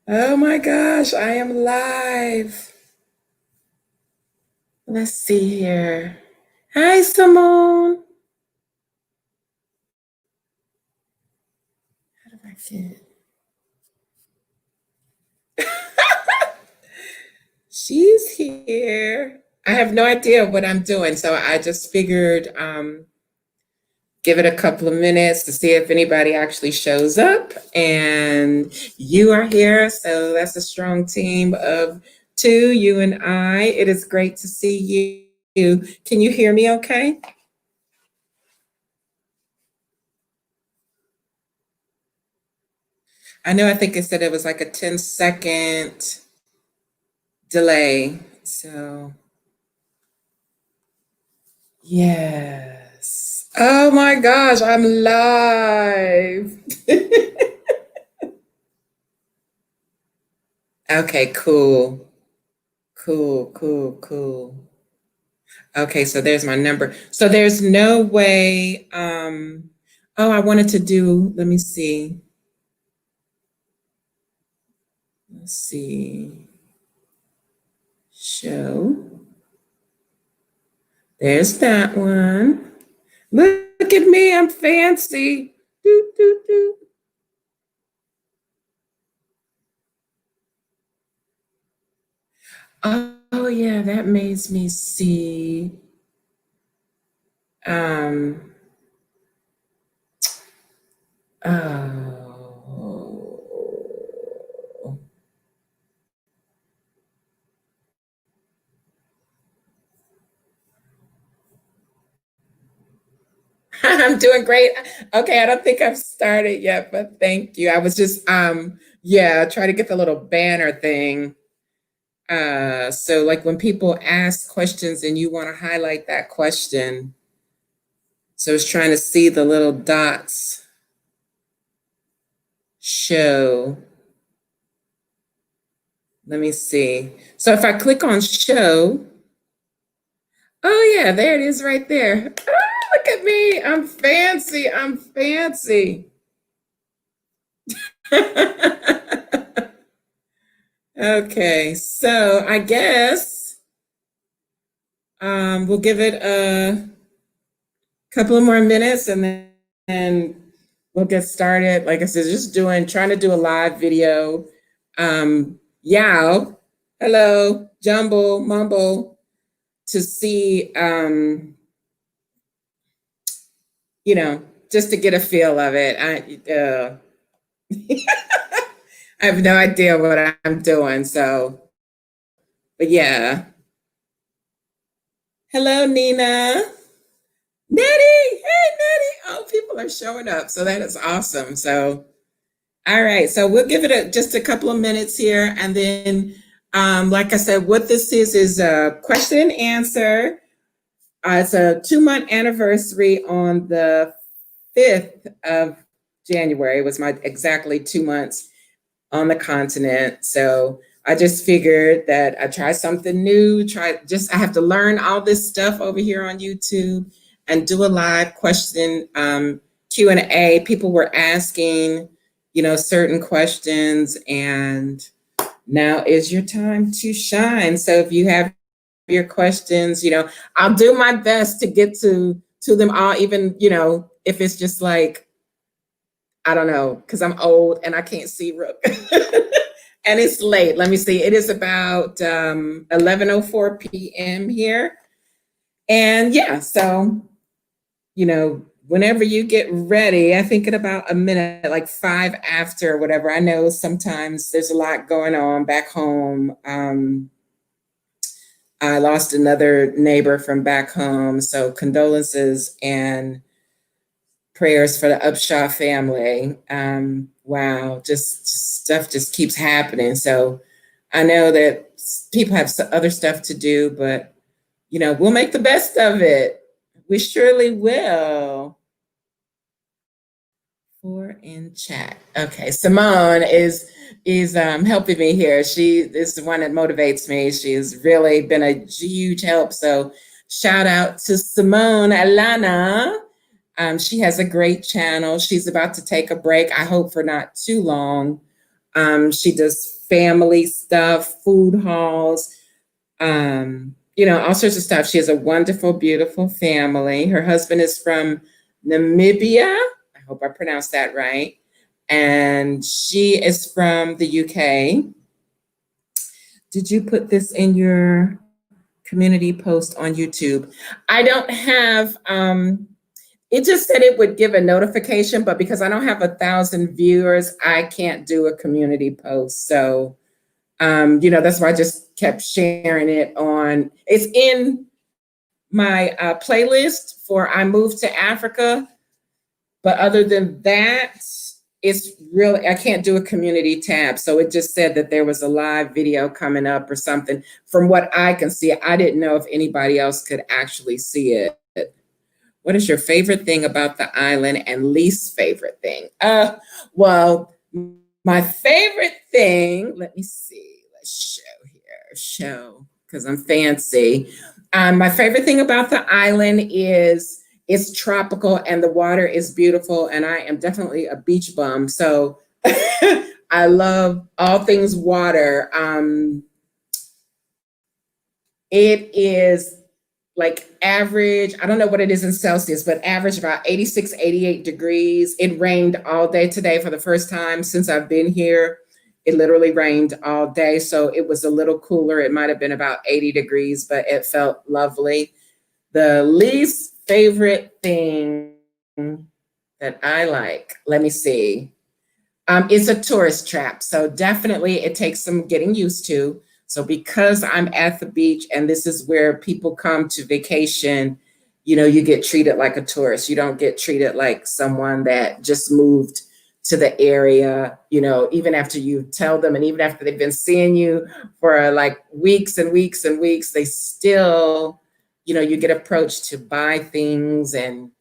Oh my gosh, I am live. Let's see here. Hi, Simone. How do I get? She's here. I have no idea what I'm doing, so I just figured give it a couple of minutes to see if anybody actually shows up. And you are here, so that's a strong team of two, you and I. It is great to see you. Can you hear me okay? I know I think it said it was like a 10-second delay. So, yes. Oh my gosh, I'm live. Okay, cool. Cool, cool, cool. Okay, so there's my number. So there's no way oh, I wanted to do, let me see. Let's see. Show. There's that one. Look at me, I'm fancy. Doo, doo, doo. Oh yeah, that makes me see. Um, oh, I'm doing great. Okay, I don't think I've started yet, but thank you. I was just yeah, try to get the little banner thing. So like when people ask questions and you want to highlight that question. So it's trying to see the little dots show. Let me see. So if I click on show, oh yeah, there it is right there. Ah, look at me. I'm fancy. I'm fancy. Okay, so I guess we'll give it a couple of more minutes and we'll get started. Like I said, just trying to do a live video. Yao, hello, Jumble, Mumble, to see, just to get a feel of it. I have no idea what I'm doing. So, but yeah. Hello, Nina. Nettie. Hey, Nettie. Oh, people are showing up. So that is awesome. So, all right. So we'll give it just a couple of minutes here. And then, like I said, what this is a question and answer. It's a 2-month anniversary on the 5th of January. It was my exactly 2 months on the continent. So I just figured that I try something new, I have to learn all this stuff over here on YouTube and do a live question Q&A. People were asking, certain questions, and now is your time to shine. So if you have your questions, I'll do my best to get to them all, even, if it's just like, I don't know, because I'm old and I can't see real and it's late. Let me see. It is about 11:04 p.m. here. And yeah, so, whenever you get ready, I think in about a minute, like 5 after or whatever. I know sometimes there's a lot going on back home. I lost another neighbor from back home. So condolences and prayers for the Upshaw family. Wow, just stuff just keeps happening. So I know that people have other stuff to do, but we'll make the best of it. We surely will. For in chat. Okay, Simone is helping me here. She is the one that motivates me. She's really been a huge help. So shout out to Simone Alana. She has a great channel. She's about to take a break, I hope for not too long. She does family stuff, food hauls, all sorts of stuff. She has a wonderful, beautiful family. Her husband is from Namibia. I hope I pronounced that right. And she is from the UK. Did you put this in your community post on YouTube? I don't have, it just said it would give a notification, but because I don't have 1,000 viewers, I can't do a community post. So, that's why I just kept sharing it on. It's in my playlist for I Moved to Africa. But other than that, it's really, I can't do a community tab. So it just said that there was a live video coming up or something. From what I can see, I didn't know if anybody else could actually see it. What is your favorite thing about the island and least favorite thing? Well, my favorite thing, let me see, let's show, because I'm fancy. My favorite thing about the island is it's tropical and the water is beautiful, and I am definitely a beach bum. So I love all things water. It is like average, I don't know what it is in Celsius, but average about 86, 88 degrees. It rained all day today for the first time since I've been here. It literally rained all day, so it was a little cooler. It might have been about 80 degrees, but it felt lovely. The least favorite thing that I like, let me see. It's a tourist trap, so definitely it takes some getting used to. So because I'm at the beach and this is where people come to vacation, you get treated like a tourist. You don't get treated like someone that just moved to the area, even after you tell them and even after they've been seeing you for like weeks and weeks and weeks, they still, you get approached to buy things and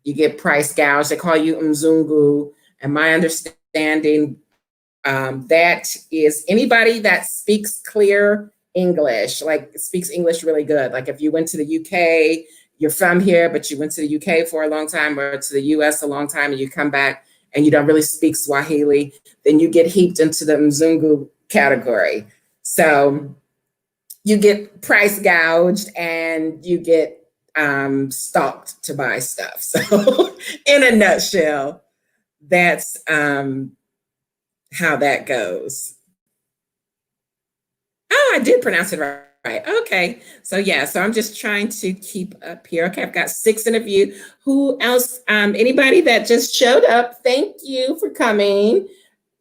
you get price gouged. They call you Mzungu. And my understanding, that is anybody that speaks clear English, like speaks English really good. Like if you went to the UK, you're from here, but you went to the UK for a long time or to the US a long time and you come back and you don't really speak Swahili, then you get heaped into the Mzungu category. So you get price gouged and you get stalked to buy stuff. So in a nutshell, that's how that goes. Oh, I did pronounce it right. Okay. So I'm just trying to keep up here. Okay, I've got 6 in a view. Who else? Anybody that just showed up, thank you for coming.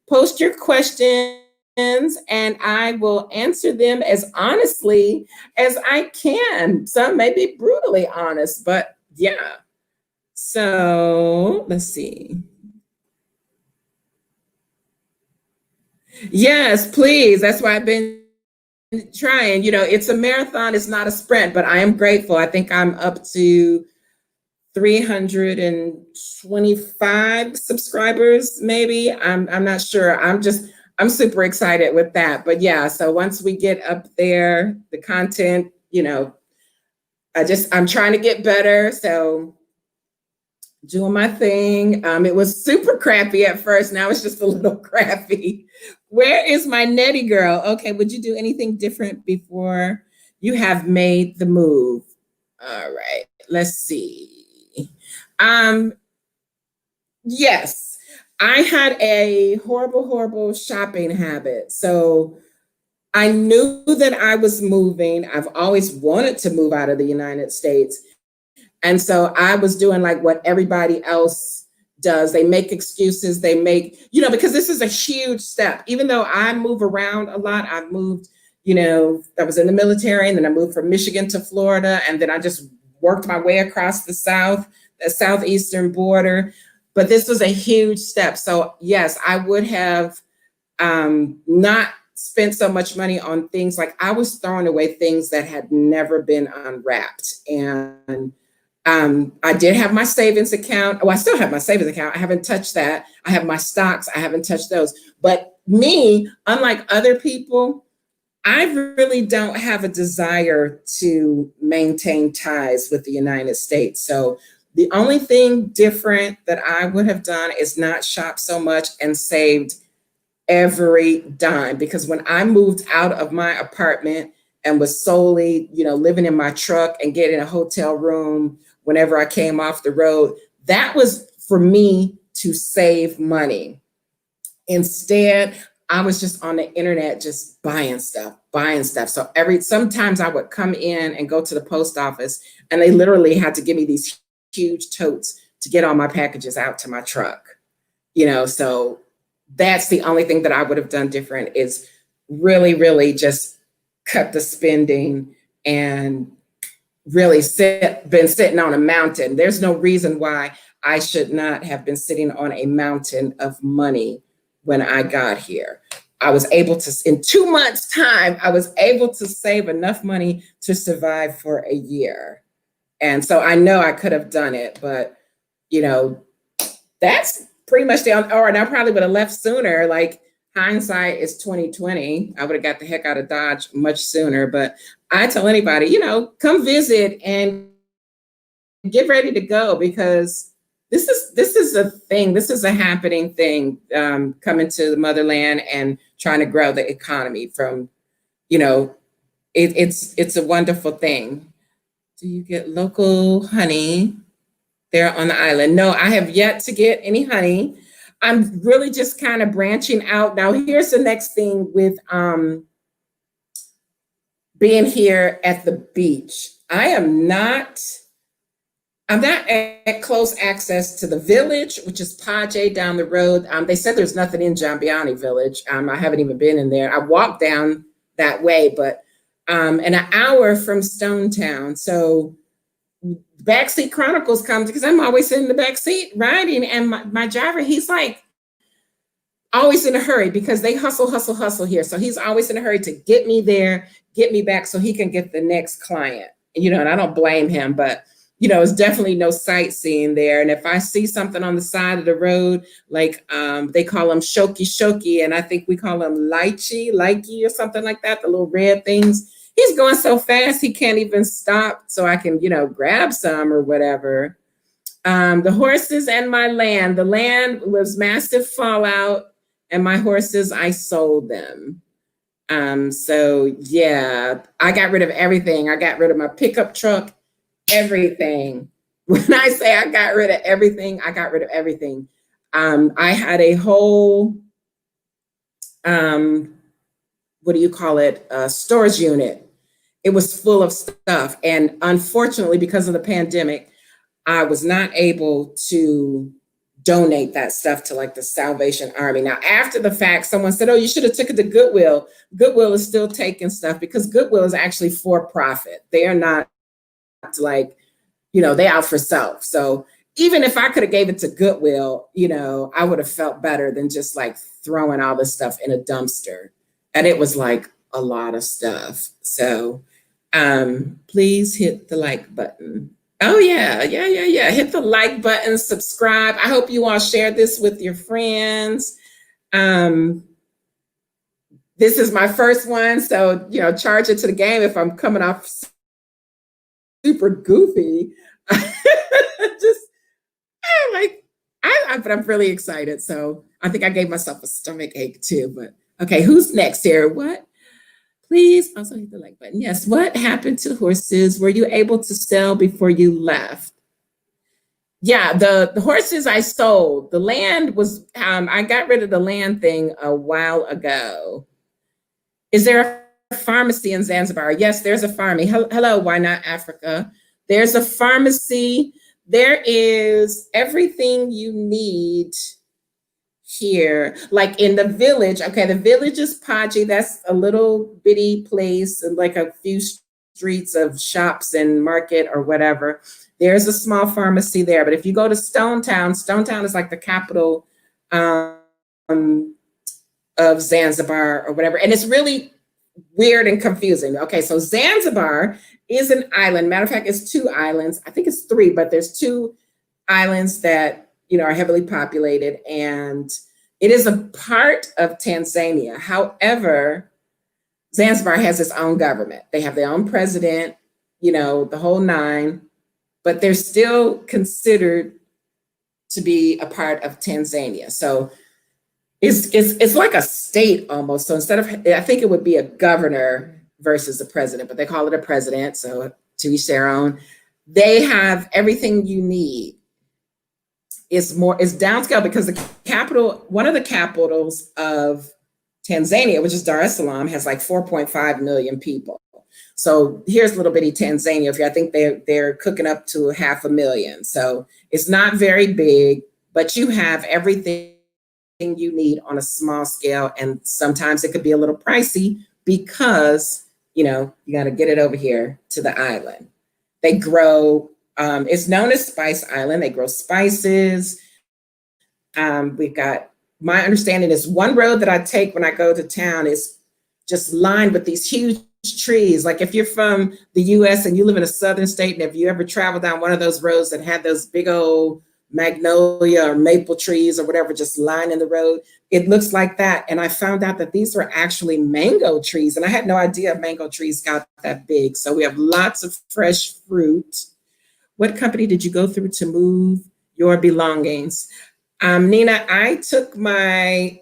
Post your questions and I will answer them as honestly as I can. Some may be brutally honest, but yeah. So let's see. Yes, please. That's why I've been trying. It's a marathon, it's not a sprint, but I am grateful. I think I'm up to 325 subscribers, maybe. I'm not sure. I'm super excited with that. But yeah, so once we get up there, the content, I'm trying to get better. So doing my thing. It was super crappy at first. Now it's just a little crappy. Where is my Nettie girl? Okay, would you do anything different before you have made the move? All right, let's see. Yes, I had a horrible, horrible shopping habit. So I knew that I was moving. I've always wanted to move out of the United States. And so I was doing like what everybody else does. They make excuses. They make, because this is a huge step. Even though I move around a lot, I've moved, I was in the military and then I moved from Michigan to Florida. And then I just worked my way across the southeastern border. But this was a huge step. So yes, I would have not spent so much money on things like I was throwing away things that had never been unwrapped. And I did have my savings account. Oh, I still have my savings account. I haven't touched that. I have my stocks. I haven't touched those. But me, unlike other people, I really don't have a desire to maintain ties with the United States. So the only thing different that I would have done is not shop so much and saved every dime, because when I moved out of my apartment and was solely, living in my truck and getting a hotel room whenever I came off the road, that was for me to save money. Instead, I was just on the internet just buying stuff, buying stuff. So sometimes I would come in and go to the post office, and they literally had to give me these huge totes to get all my packages out to my truck. So that's the only thing that I would have done different, is really, really just cut the spending and really been sitting on a mountain. There's no reason why I should not have been sitting on a mountain of money when I got here. I was able to, in 2 months' time, I was able to save enough money to survive for a year. And so I know I could have done it, but that's pretty much and I probably would have left sooner. Like, hindsight is 2020. I would have got the heck out of Dodge much sooner. But I tell anybody, come visit and get ready to go, because this is a thing. This is a happening thing, coming to the motherland and trying to grow the economy from, it's a wonderful thing. Do you get local honey there on the island? No, I have yet to get any honey. I'm really just kind of branching out. Now, here's the next thing with being here at the beach. I'm not at close access to the village, which is Paje down the road. They said there's nothing in Jambiani Village. I haven't even been in there. I walked down that way, but an hour from Stone Town. So Backseat Chronicles comes because I'm always in the backseat riding, and my driver, he's like always in a hurry because they hustle here. So he's always in a hurry to get me there, get me back so he can get the next client. And I don't blame him, but it's definitely no sightseeing there. And if I see something on the side of the road, like they call them shoki, and I think we call them likey or something like that, the little red things. He's going so fast he can't even stop, so I can, grab some or whatever. The horses and my land. The land was massive fallout, and my horses, I sold them. So yeah, I got rid of everything. I got rid of my pickup truck, everything. When I say I got rid of everything, I got rid of everything. I had a whole, what do you call it? Storage unit. It was full of stuff. And unfortunately, because of the pandemic, I was not able to donate that stuff to like the Salvation Army. Now, after the fact, someone said, oh, you should have took it to Goodwill. Goodwill is still taking stuff because Goodwill is actually for profit. They are not like, they out for self. So even if I could have gave it to Goodwill, I would have felt better than just like throwing all this stuff in a dumpster. And it was like a lot of stuff. So please hit the like button. Oh yeah. Hit the like button, subscribe. I hope you all share this with your friends. This is my first one, so charge it to the game if I'm coming off super goofy. But I'm really excited. So I think I gave myself a stomach ache too. But okay, who's next here? What? Please also hit the like button. Yes. What happened to horses? Were you able to sell before you left? Yeah, the horses I sold. The land was, I got rid of the land thing a while ago. Is there a pharmacy in Zanzibar? Yes, there's a pharmacy. Hello, Why Not Africa? There's a pharmacy. There is everything you need here, like in the village. Okay, the village is Paji. That's a little bitty place and like a few streets of shops and market or whatever. There's a small pharmacy there. But if you go to Stone Town is like the capital of Zanzibar or whatever. And it's really weird and confusing. Okay, so Zanzibar is an island. Matter of fact, it's 2 islands. I think it's 3, but there's 2 islands that are heavily populated, and it is a part of Tanzania. However, Zanzibar has its own government. They have their own president, the whole 9, but they're still considered to be a part of Tanzania. So It's like a state almost. So instead of, I think it would be a governor versus a president, but they call it a president. So to each their own. They have everything you need. It's downscale because the capital, one of the capitals of Tanzania, which is Dar es Salaam, has like 4.5 million people. So here's little bitty Tanzania. If you, I think they're cooking up to 500,000. So it's not very big, but you have everything you need on a small scale. And sometimes it could be a little pricey because, you know, you got to get it over here to the island. They grow, it's known as Spice Island. They grow spices. We've got, my understanding is one road that I take when I go to town is just lined with these huge trees. Like if you're from the US and you live in a southern state, and if you ever travel down one of those roads that had those big old magnolia or maple trees or whatever just lining the road, it looks like that. And I found out that these were actually mango trees, and I had no idea mango trees got that big. So we have lots of fresh fruit. What company did you go through to move your belongings? Nina, I took my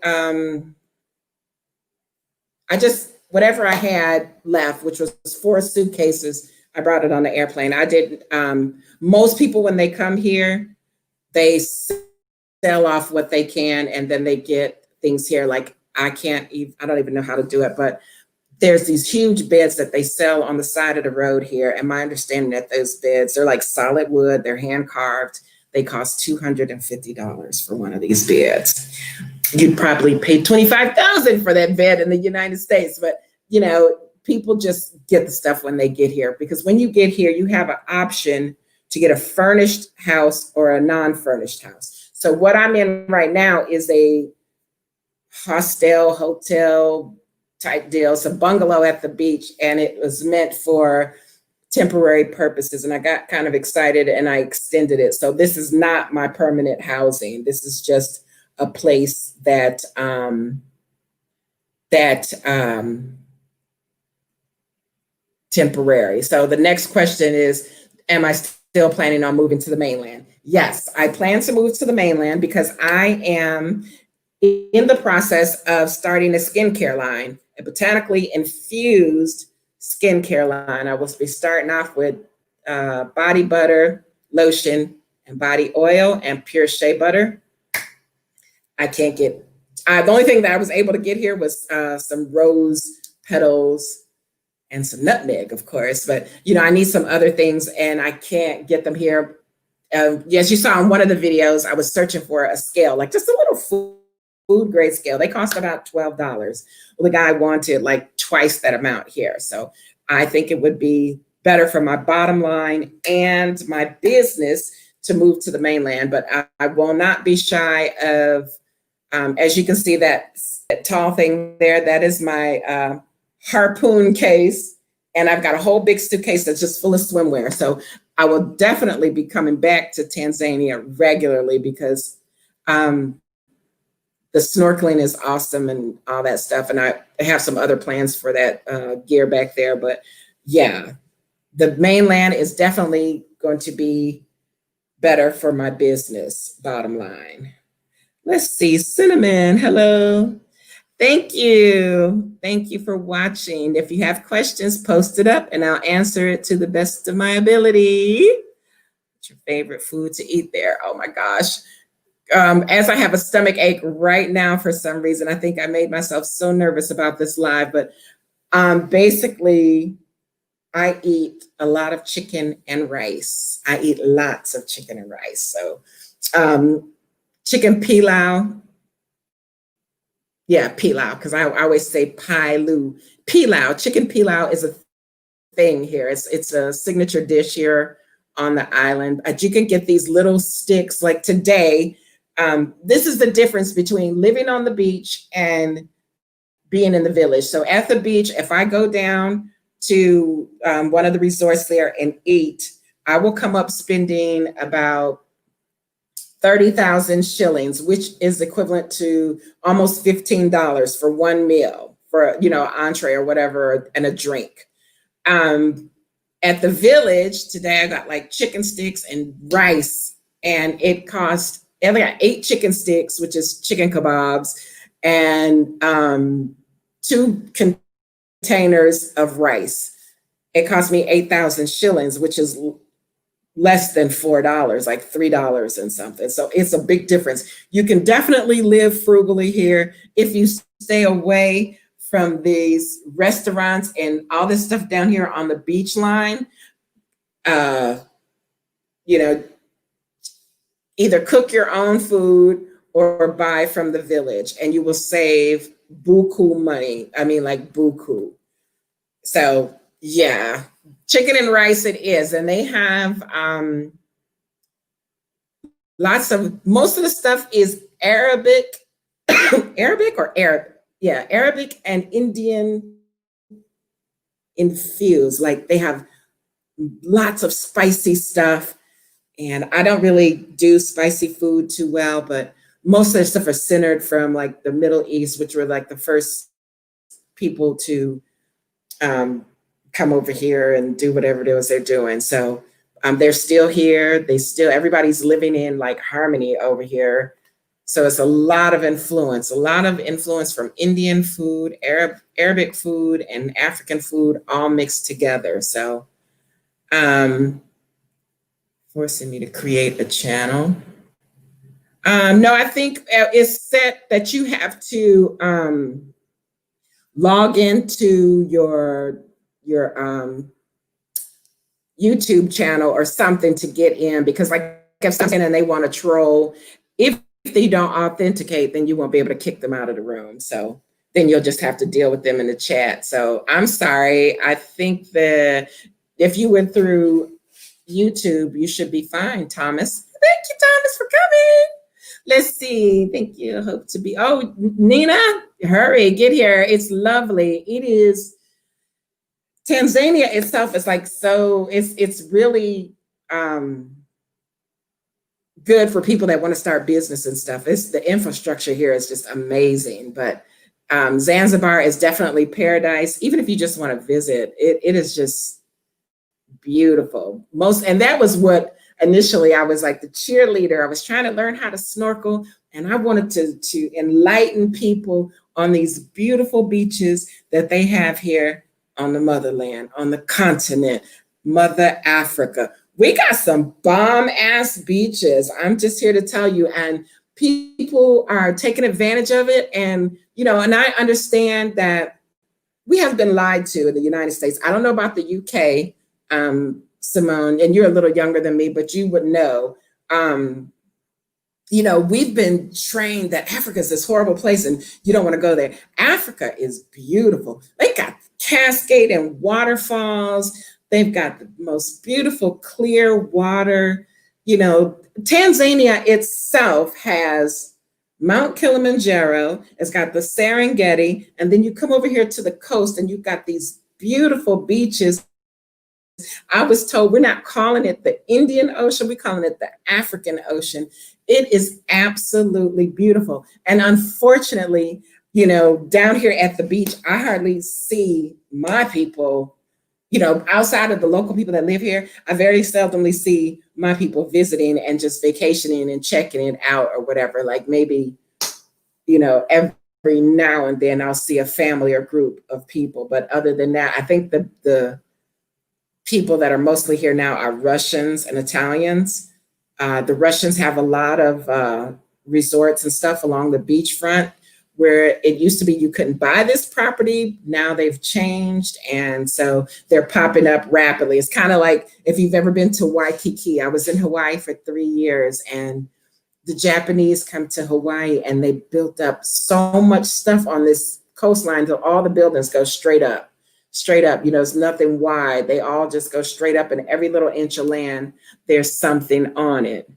I just, whatever I had left, which was 4 suitcases, I brought it on the airplane. I didn't, most people when they come here, they sell off what they can and then they get things here. Like I don't even know how to do it, but there's these huge beds that they sell on the side of the road here. And my understanding that those beds, they're like solid wood, they're hand carved. They cost $250 for one of these beds. You'd probably pay $25,000 for that bed in the United States, but you know, people just get the stuff when they get here, because when you get here, you have an option to get a furnished house or a non-furnished house. So what I'm in right now is a hostel, hotel type deal. It's a bungalow at the beach, and it was meant for temporary purposes. And I got kind of excited and I extended it. So this is not my permanent housing. This is just a place that temporary. So the next question is, am I still planning on moving to the mainland? Yes, I plan to move to the mainland because I am in the process of starting a skincare line, a botanically infused skincare line. I will be starting off with body butter, lotion, and body oil and pure shea butter. I can't get, the only thing that I was able to get here was some rose petals and some nutmeg, of course, but you know, I need some other things and I can't get them here. As you saw in one of the videos, I was searching for a scale, like just a little food grade scale. They cost about $12. Well, the guy wanted like twice that amount here. So I think it would be better for my bottom line and my business to move to the mainland, but I will not be shy of, as you can see that tall thing there, that is my harpoon case. And I've got a whole big suitcase that's just full of swimwear. So I will definitely be coming back to Tanzania regularly because the snorkeling is awesome and all that stuff. And I have some other plans for that gear back there. But yeah, the mainland is definitely going to be better for my business, bottom line. Let's see, Cinnamon, hello. Thank you. Thank you for watching. If you have questions, post it up and I'll answer it to the best of my ability. What's your favorite food to eat there? Oh my gosh. As I have a stomach ache right now for some reason, I think I made myself so nervous about this live, but basically I eat a lot of chicken and rice. I eat lots of chicken and rice. So chicken pilau. Yeah, pilau, because I always say pilau. Pilau, chicken pilau is a thing here. It's a signature dish here on the island. But you can get these little sticks like today. This is the difference between living on the beach and being in the village. So at the beach, if I go down to one of the resorts there and eat, I will come up spending about 30,000 shillings, which is equivalent to almost $15 for one meal, for, you know, entree or whatever, and a drink. At the village today, I got like chicken sticks and rice, and it cost, I got 8 chicken sticks, which is chicken kebabs, and 2 containers of rice. It cost me 8,000 shillings, which is less than $4, like $3 and something. So it's a big difference. You can definitely live frugally here if you stay away from these restaurants and all this stuff down here on the beach line. Uh, you know, either cook your own food or buy from the village, and you will save buku money. I mean, like buku. So yeah, chicken and rice it is, and they have lots of, most of the stuff is Arabic, Arabic or Arab, yeah, Arabic and Indian infused. Like they have lots of spicy stuff, and I don't really do spicy food too well, but most of the stuff are centered from like the Middle East, which were like the first people to um, come over here and do whatever it was they're doing. So they're still here. Everybody's living in like harmony over here. So it's a lot of influence from Indian food, Arabic food, and African food all mixed together. So forcing me to create a channel. No, I think it's set that you have to log into your YouTube channel or something to get in, because like if something and they want to troll, if they don't authenticate, then you won't be able to kick them out of the room. So then you'll just have to deal with them in the chat. So I'm sorry. I think that if you went through YouTube, you should be fine, Thomas. Thank you, Thomas, for coming. Let's see. Thank you. Hope to be. Oh, Nina, hurry, get here. It's lovely. It is. Tanzania itself is like, so it's really good for people that want to start business and stuff. It's the infrastructure here is just amazing. But Zanzibar is definitely paradise. Even if you just want to visit, it is just beautiful. And that was what initially I was like the cheerleader. I was trying to learn how to snorkel, and I wanted to enlighten people on these beautiful beaches that they have here on the motherland, on the continent, Mother Africa. We got some bomb ass beaches. I'm just here to tell you, and people are taking advantage of it. And, and I understand that we have been lied to in the United States. I don't know about the UK, Simone, and you're a little younger than me, but you would know. We've been trained that Africa is this horrible place and you don't want to go there. Africa is beautiful. They got cascade and waterfalls. They've got the most beautiful clear water. Tanzania itself has Mount Kilimanjaro. It's got the Serengeti. And then you come over here to the coast and you've got these beautiful beaches. I was told we're not calling it the Indian Ocean, we're calling it the African Ocean. It is absolutely beautiful. And unfortunately, down here at the beach, I hardly see my people, outside of the local people that live here. I very seldomly see my people visiting and just vacationing and checking it out or whatever. Like maybe, every now and then I'll see a family or group of people. But other than that, I think the people that are mostly here now are Russians and Italians. The Russians have a lot of resorts and stuff along the beachfront, where it used to be you couldn't buy this property. Now they've changed. And so they're popping up rapidly. It's kind of like if you've ever been to Waikiki. I was in Hawaii for 3 years, and the Japanese come to Hawaii and they built up so much stuff on this coastline till all the buildings go straight up. It's nothing wide. They all just go straight up, and every little inch of land, there's something on it.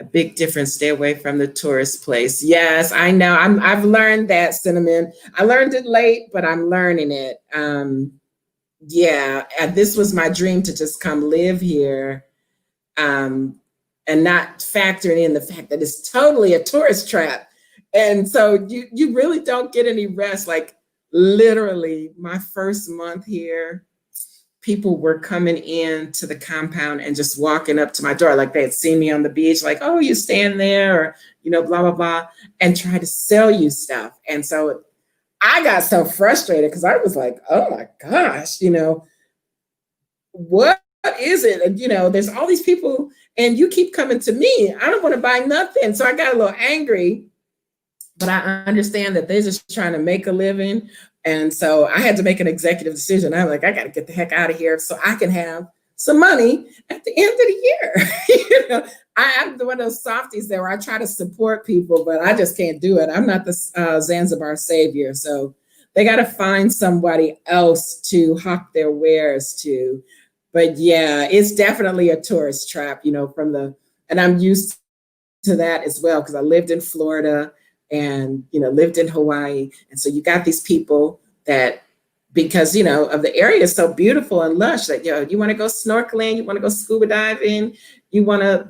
A big difference, stay away from the tourist place. Yes, I know. I've learned that, Cinnamon. I learned it late, but I'm learning it. This was my dream, to just come live here and not factoring in the fact that it's totally a tourist trap. And so you really don't get any rest. Like literally my first month here, people were coming in to the compound and just walking up to my door, like they had seen me on the beach, like, oh, you stand there, or, blah, blah, blah, and try to sell you stuff. And so I got so frustrated because I was like, oh my gosh, what is it? And, there's all these people and you keep coming to me. I don't want to buy nothing. So I got a little angry, but I understand that they're just trying to make a living. And so I had to make an executive decision. I'm like, I got to get the heck out of here so I can have some money at the end of the year. I'm one of those softies there where I try to support people, but I just can't do it. I'm not the Zanzibar savior. So they got to find somebody else to hawk their wares to. But yeah, it's definitely a tourist trap, and I'm used to that as well because I lived in Florida and, lived in Hawaii. And so you got these people that, because, of the area is so beautiful and lush that, you want to go snorkeling, you want to go scuba diving, you want to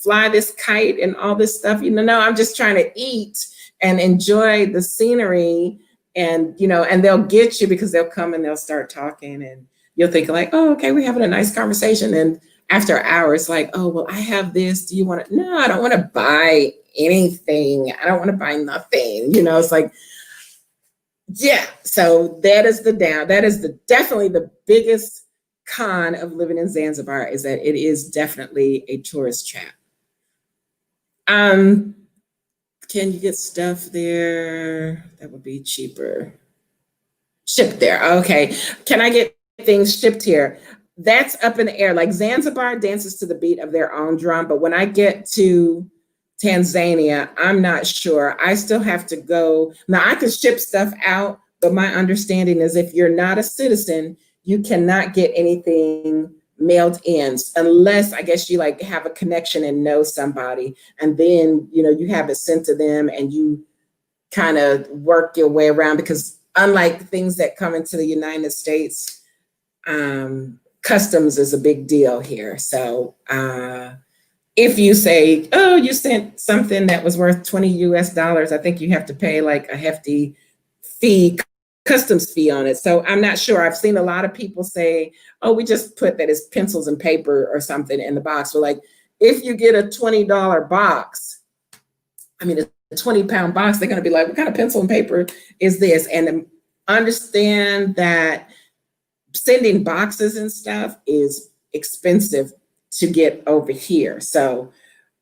fly this kite and all this stuff, no, I'm just trying to eat and enjoy the scenery. And, and they'll get you because they'll come and they'll start talking and you'll think like, oh, okay, we're having a nice conversation. And after an hour, it's like, oh, well, I have this. Do you want to? No, I don't want to buy anything. I don't want to buy nothing. It's like, yeah. So that is definitely the biggest con of living in Zanzibar is that it is definitely a tourist trap. Can you get stuff there? That would be cheaper. Shipped there. Okay. Can I get things shipped here? That's up in the air. Like Zanzibar dances to the beat of their own drum. But when I get to Tanzania, I'm not sure. I still have to go. Now I can ship stuff out, but my understanding is if you're not a citizen, you cannot get anything mailed in unless I guess you like have a connection and know somebody. And then, you have it sent to them and you kind of work your way around because unlike things that come into the United States, customs is a big deal here. So if you say, oh, you sent something that was worth 20 US dollars, I think you have to pay like a hefty fee, customs fee on it. So I'm not sure. I've seen a lot of people say, oh, we just put that as pencils and paper or something in the box. So like if you get a $20 box, a 20-pound box, they're going to be like, what kind of pencil and paper is this? And understand that sending boxes and stuff is expensive to get over here. So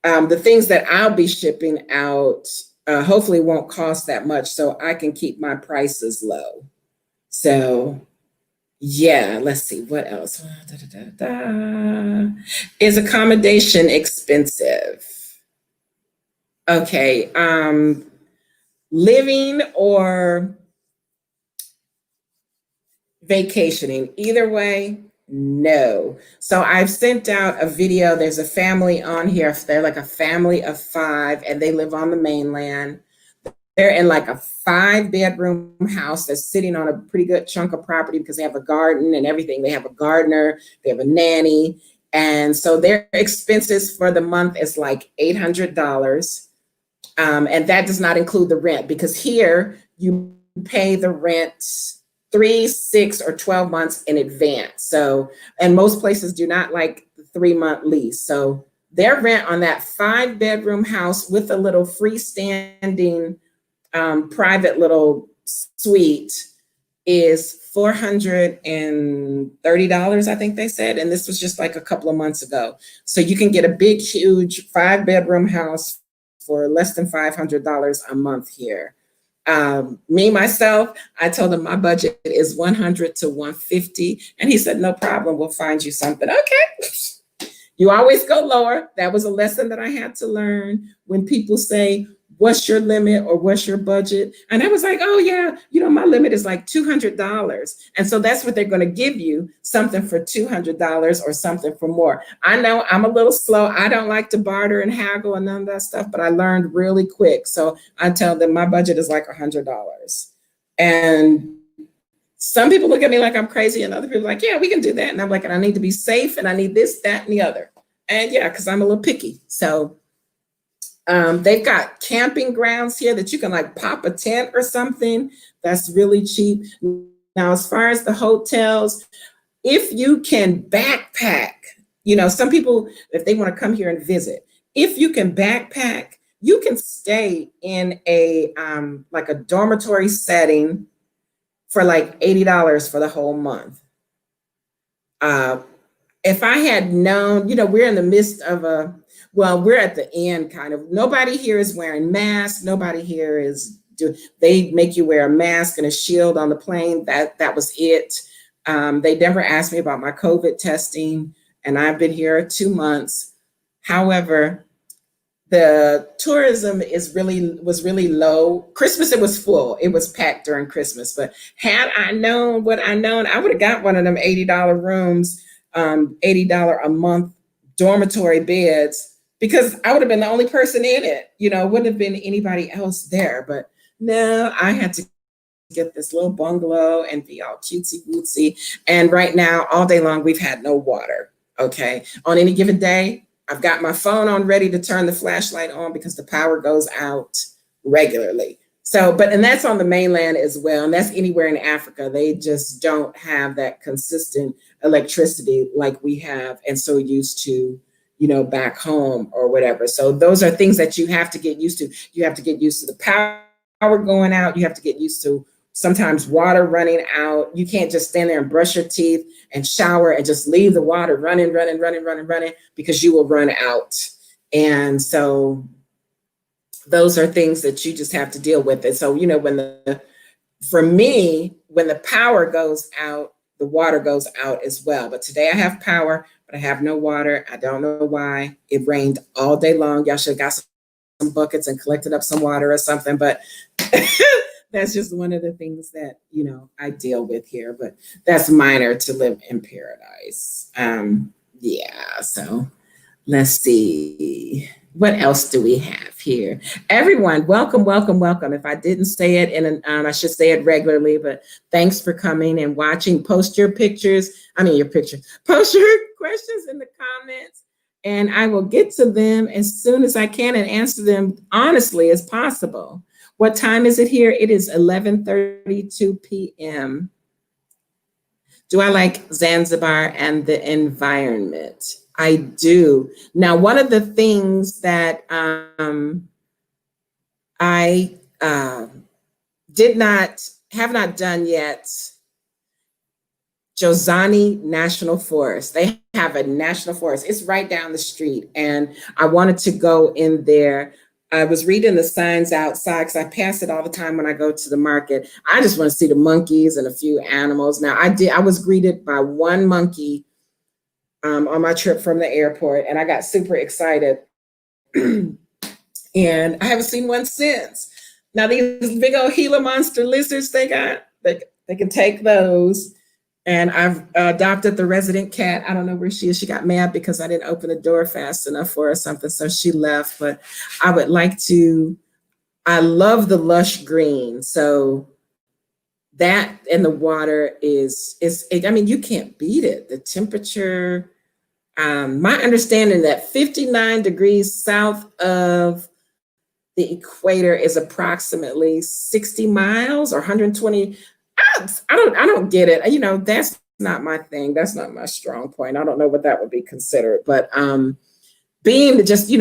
the things that I'll be shipping out hopefully won't cost that much so I can keep my prices low. So yeah, let's see, what else? Is accommodation expensive? Okay, living or vacationing, either way, no. So I've sent out a video. There's a family on here. They're like a family of 5 and they live on the mainland. They're in like a 5-bedroom house that's sitting on a pretty good chunk of property because they have a garden and everything. They have a gardener, they have a nanny. And so their expenses for the month is like $800. And that does not include the rent because here you pay the rent 3, 6, or 12 months in advance. So, and most places do not like the 3-month lease. So their rent on that 5-bedroom house with a little freestanding private little suite is $430, I think they said. And this was just like a couple of months ago. So you can get a big, huge 5-bedroom house for less than $500 a month here. Myself, I told him my budget is 100 to 150. And he said, no problem, we'll find you something. Okay. You always go lower. That was a lesson that I had to learn when people say, what's your limit or what's your budget? And I was like, oh yeah, my limit is like $200. And so that's what they're going to give you, something for $200 or something for more. I know I'm a little slow. I don't like to barter and haggle and none of that stuff, but I learned really quick. So I tell them my budget is like $100. And some people look at me like I'm crazy and other people are like, yeah, we can do that. And I'm like, and I need to be safe and I need this, that, and the other. And yeah, because I'm a little picky. So they've got camping grounds here that you can like pop a tent or something. That's really cheap. Now, as far as the hotels, if you can backpack, some people, if they want to come here and visit, if you can backpack, you can stay in a like a dormitory setting for like $80 for the whole month. Uh, if I had known, we're in the midst of we're at the end kind of. Nobody here is wearing masks. Nobody here they make you wear a mask and a shield on the plane. That was it. They never asked me about my COVID testing, and I've been here 2 months. However, the tourism was really low. Christmas, it was full. It was packed during Christmas. But had I known what I known, I would have got one of them $80 rooms, $80 a month dormitory beds, because I would have been the only person in it. Wouldn't have been anybody else there. But no, I had to get this little bungalow and be all cutesy wootsy. And right now, all day long, we've had no water. Okay. On any given day, I've got my phone on ready to turn the flashlight on because the power goes out regularly. So, and that's on the mainland as well. And that's anywhere in Africa. They just don't have that consistent electricity like we have and so used to, back home or whatever. So those are things that you have to get used to. You have to get used to the power going out. You have to get used to sometimes water running out. You can't just stand there and brush your teeth and shower and just leave the water running, because you will run out. And so those are things that you just have to deal with. And so, for me, when the power goes out, the water goes out as well. But today I have power, but I have no water. I don't know why. It rained all day long. Y'all should have got some buckets and collected up some water or something, but that's just one of the things that, I deal with here, but that's minor to live in paradise. Yeah, so let's see. What else do we have here? Everyone, welcome, welcome, welcome. If I didn't say it, I should say it regularly, but thanks for coming and watching. Post your pictures. Post your questions in the comments, and I will get to them as soon as I can and answer them honestly as possible. What time is it here? It is 11:32 p.m. Do I like Zanzibar and the environment? I do. Now, one of the things that I have not done yet, Jozani National Forest. They have a national forest. It's right down the street, and I wanted to go in there. I was reading the signs outside because I pass it all the time when I go to the market. I just want to see the monkeys and a few animals. Now, I was greeted by one monkey on my trip from the airport, and I got super excited. And I haven't seen one since. Now, these big old Gila monster lizards they can take those. And I've adopted the resident cat. I don't know where she is. She got mad because I didn't open the door fast enough for her or something, so she left. But I would like to. I love the lush green. So that and the water you can't beat it. The temperature, my understanding that 59 degrees south of the equator is approximately 60 miles or 120. I don't get it. That's not my thing. That's not my strong point. I don't know what that would be considered, but being just,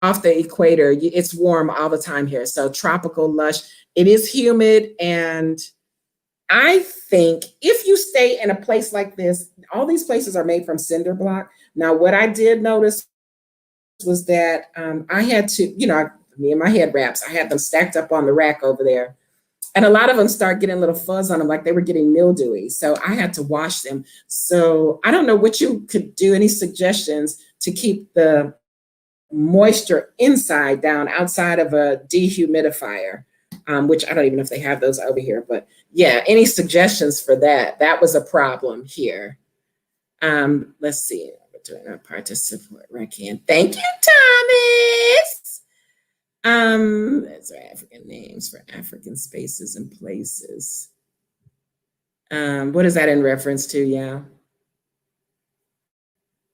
off the equator, it's warm all the time here. So tropical lush, it is humid. And I think if you stay in a place like this, all these places are made from cinder block. Now, what I did notice was that I had to, me and my head wraps, I had them stacked up on the rack over there. And a lot of them start getting a little fuzz on them, like they were getting mildewy. So I had to wash them. So I don't know what you could do, any suggestions to keep the moisture inside down outside of a dehumidifier, which I don't even know if they have those over here. But yeah, any suggestions for that? That was a problem here. Let's see. I'm doing our part to support Rakan. Thank you, Thomas. Those are African names for African spaces and places. What is that in reference to? Yeah.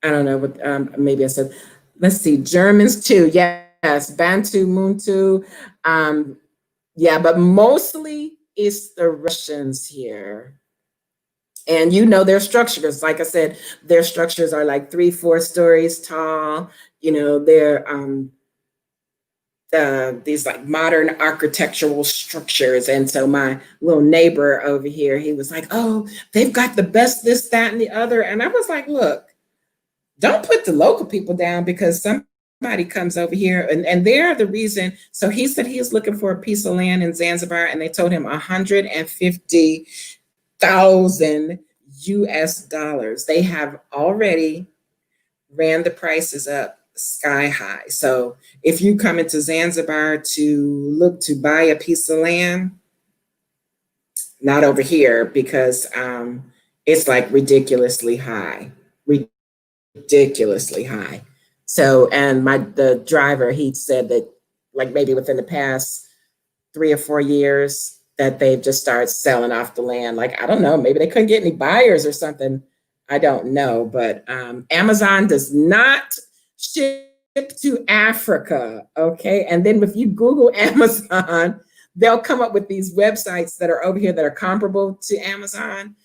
I don't know what, maybe I said, let's see, Germans too. Yes, Bantu, Muntu. Yeah, but mostly it's the Russians here. And you know their structures, like I said, their structures are like 3, 4 stories tall. They're these like modern architectural structures. And so my little neighbor over here, he was like, "Oh, they've got the best this, that, and the other." And I was like, "Look, don't put the local people down because somebody comes over here and they're the reason." So he said he was looking for a piece of land in Zanzibar, and they told him 150,000 US dollars. They have already ran the prices up sky high. So if you come into Zanzibar to look to buy a piece of land, not over here because it's like ridiculously high, ridiculously high. So, and the driver, he said that like maybe within the past 3 or 4 years that they've just started selling off the land. Like, I don't know, maybe they couldn't get any buyers or something. I don't know, but Amazon does not ship to Africa. Okay. And then if you Google Amazon, they'll come up with these websites that are over here that are comparable to Amazon.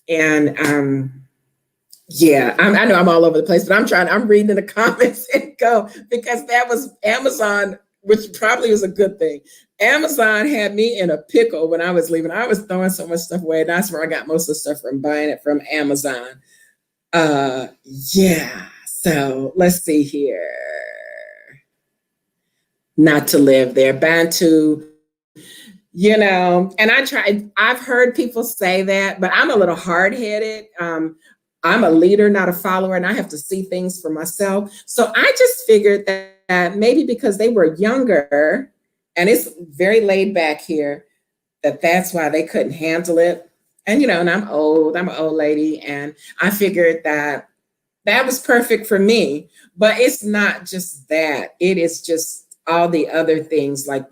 And yeah, I know I'm all over the place, but I'm reading the comments and go, because that was Amazon, which probably was a good thing. Amazon had me in a pickle when I was leaving. I was throwing so much stuff away. That's where I got most of the stuff from, buying it from Amazon. Yeah. So let's see here. Not to live there. Bantu, and I've heard people say that, but I'm a little hard headed. I'm a leader, not a follower, and I have to see things for myself. So I just figured that maybe because they were younger and it's very laid back here, that's why they couldn't handle it. And I'm an old lady, and I figured that was perfect for me. But it's not just that, it is just all the other things, like,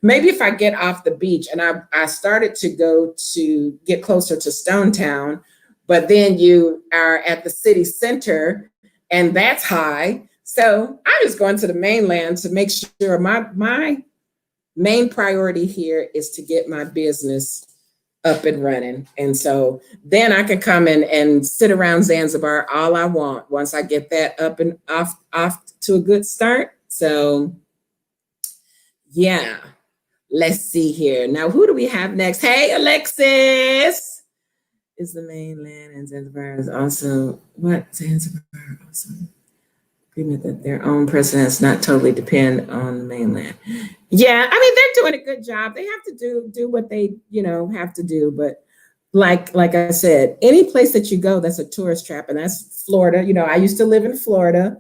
maybe if I get off the beach, and I started to go to get closer to Stone Town, but then you are at the city center and that's high. So I'm just going to the mainland to make sure my main priority here is to get my business up and running. And so then I can come in and sit around Zanzibar all I want once I get that up and off to a good start. So yeah, let's see here. Now, who do we have next? Hey, Alexis. Is the mainland, and Zanzibar is also what? Zanzibar also agreement that their own presidents not totally depend on the mainland. Yeah, I mean, they're doing a good job. They have to do what they have to do. But like I said, any place that you go that's a tourist trap, and that's Florida. I used to live in Florida.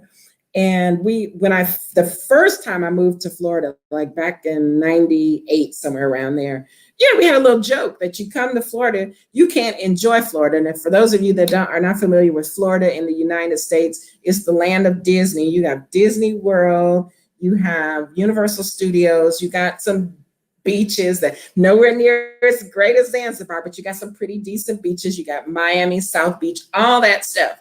And the first time I moved to Florida, like back in 98, somewhere around there, we had a little joke that you come to Florida, you can't enjoy Florida. And if, for those of you that are not familiar with Florida in the United States, it's the land of Disney. You have Disney World, you have Universal Studios, you got some beaches that nowhere near as great as Zanzibar, but you got some pretty decent beaches. You got Miami, South Beach, all that stuff.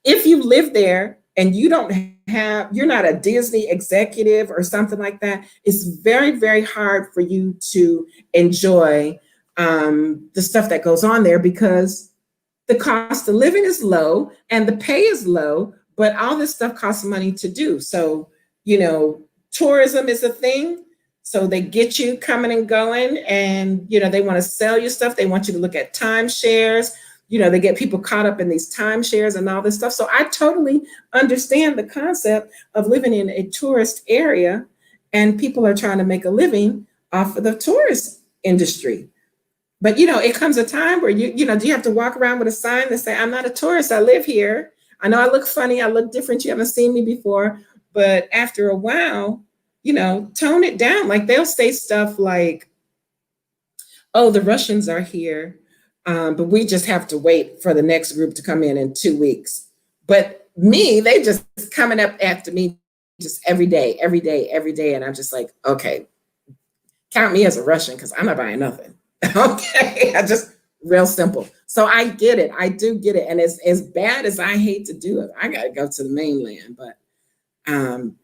If you live there and you're not a Disney executive or something like that, it's very, very hard for you to enjoy the stuff that goes on there, because the cost of living is low and the pay is low, but all this stuff costs money to do. So, tourism is a thing. So they get you coming and going, and, they want to sell you stuff. They want you to look at timeshares. They get people caught up in these timeshares and all this stuff. So I totally understand the concept of living in a tourist area, and people are trying to make a living off of the tourist industry. But, it comes a time where do you have to walk around with a sign that say, "I'm not a tourist, I live here. I know I look funny, I look different, you haven't seen me before." But after a while, tone it down. Like, they'll say stuff like, "Oh, the Russians are here. But we just have to wait for the next group to come in 2 weeks." But they just coming up after me just every day, every day, every day. And I'm just like, okay, count me as a Russian, because I'm not buying nothing. Okay, real simple. So I get it. I do get it. And as bad as I hate to do it, I got to go to the mainland. But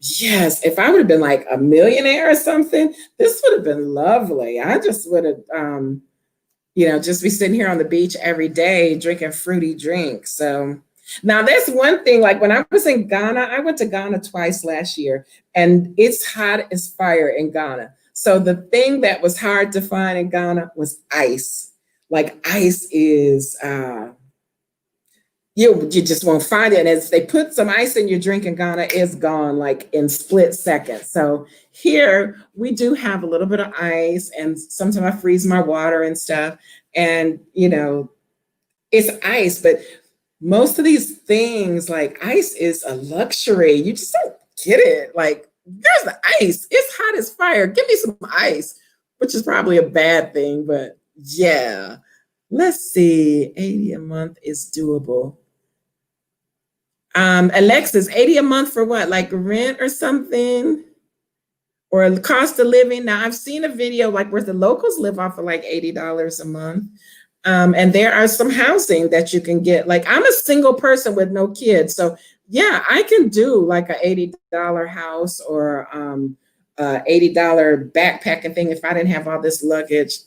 yes, if I would have been like a millionaire or something, this would have been lovely. I just would have just be sitting here on the beach every day drinking fruity drinks. So now that's one thing. Like when I was in Ghana, I went to Ghana twice last year, and it's hot as fire in Ghana. So the thing that was hard to find in Ghana was ice. Like ice is you just won't find it. And as they put some ice in your drink in Ghana, it's gone like in split seconds. So here we do have a little bit of ice, and sometimes I freeze my water and stuff. And it's ice, but most of these things like ice is a luxury. You just don't get it. Like, there's the ice. It's hot as fire. Give me some ice, which is probably a bad thing, but yeah. Let's see. 80 a month is doable. Alexis, 80 a month for what? Like rent or something? Or the cost of living? Now, I've seen a video like where the locals live off of like $80 a month. And there are some housing that you can get. Like, I'm a single person with no kids. So yeah, I can do like a $80 house or $80 backpacking thing if I didn't have all this luggage.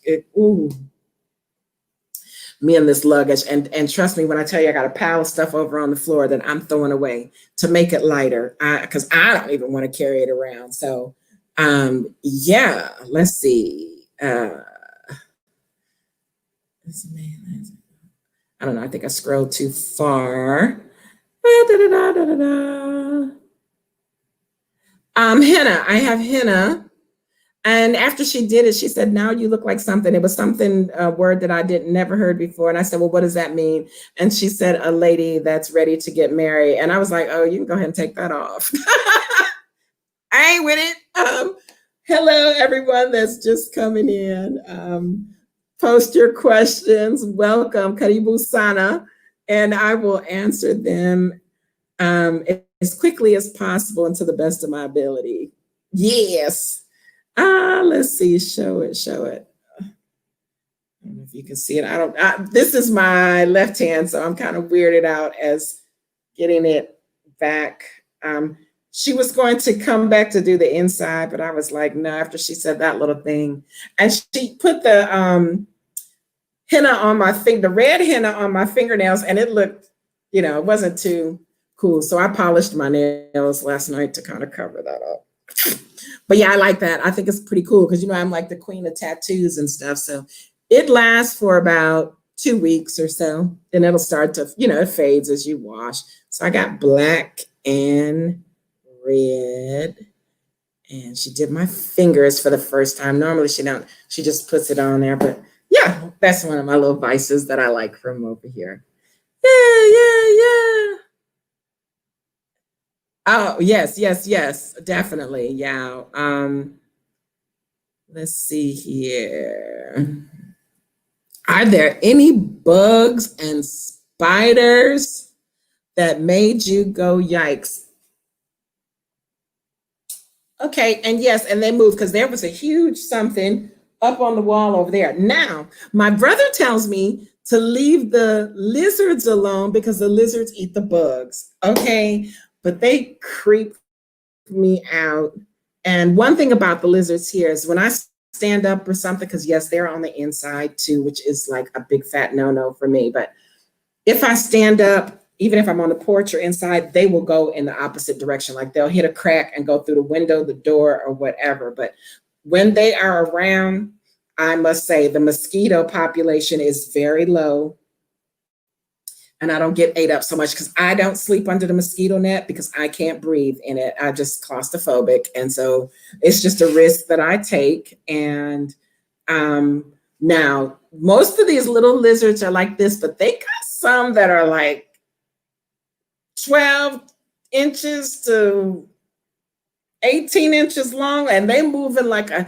Me and this luggage. And trust me when I tell you I got a pile of stuff over on the floor that I'm throwing away to make it lighter, because I don't even want to carry it around. So yeah, let's see. I don't know. I think I scrolled too far. Henna. I have henna. And after she did it, she said, now you look like something. It was something, a word that I never heard before. And I said, well, what does that mean? And she said, a lady that's ready to get married. And I was like, oh, you can go ahead and take that off. I ain't with it. Hello, everyone that's just coming in. Post your questions. Welcome, Karibu Sana. And I will answer them as quickly as possible and to the best of my ability. Yes. Let's see. Show it. I don't know if you can see it. This is my left hand, so I'm kind of weirded out as getting it back. She was going to come back to do the inside, but I was like, no, after she said that little thing. And she put the henna on my the red henna on my fingernails, and it looked, it wasn't too cool. So I polished my nails last night to kind of cover that up. But yeah, I like that. I think it's pretty cool because, I'm like the queen of tattoos and stuff. So it lasts for about 2 weeks or so. Then it'll start to, it fades as you wash. So I got black and red. And she did my fingers for the first time. Normally she just puts it on there. But yeah, that's one of my little vices that I like from over here. Yeah. Oh, yes, definitely. Yeah. Let's see here. Are there any bugs and spiders that made you go yikes? Okay, and yes, and they moved because there was a huge something up on the wall over there. Now, my brother tells me to leave the lizards alone because the lizards eat the bugs. Okay, but they creep me out. And one thing about the lizards here is when I stand up or something, because yes, they're on the inside too, which is like a big fat no-no for me. But if I stand up, even if I'm on the porch or inside, they will go in the opposite direction. Like they'll hit a crack and go through the window, the door, or whatever. But when they are around, I must say the mosquito population is very low. And I don't get ate up so much because I don't sleep under the mosquito net because I can't breathe in it. I'm just claustrophobic. And so it's just a risk that I take. And now most of these little lizards are like this, but they got some that are like 12 inches to 18 inches long, and they moving like a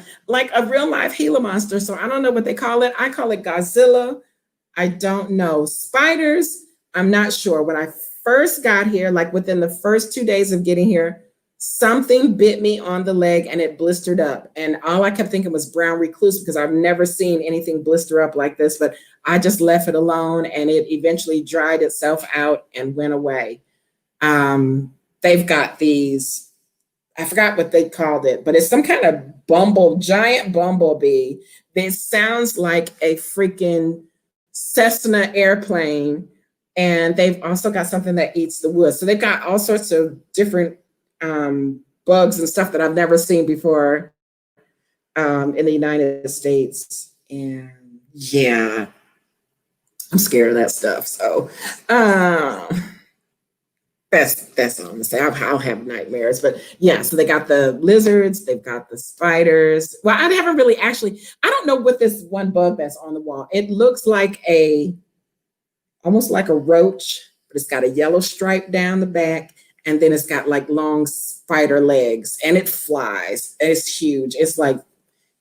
real life Gila monster. So I don't know what they call it. I call it Godzilla. I don't know. Spiders, I'm not sure. When I first got here, like within the first 2 days of getting here, something bit me on the leg and it blistered up. And all I kept thinking was brown recluse because I've never seen anything blister up like this, but I just left it alone and it eventually dried itself out and went away. They've got these, I forgot what they called it, but it's some kind of giant bumblebee that sounds like a freaking Cessna airplane. And they've also got something that eats the wood. So they've got all sorts of different bugs and stuff that I've never seen before in the United States. And yeah, I'm scared of that stuff. So that's all I'm gonna say. I'll have nightmares, but yeah. So they got the lizards, they've got the spiders. Well, I haven't really actually. I don't know what this one bug that's on the wall. It looks like almost like a roach, but it's got a yellow stripe down the back, and then it's got like long spider legs, and it flies. It's huge. It's like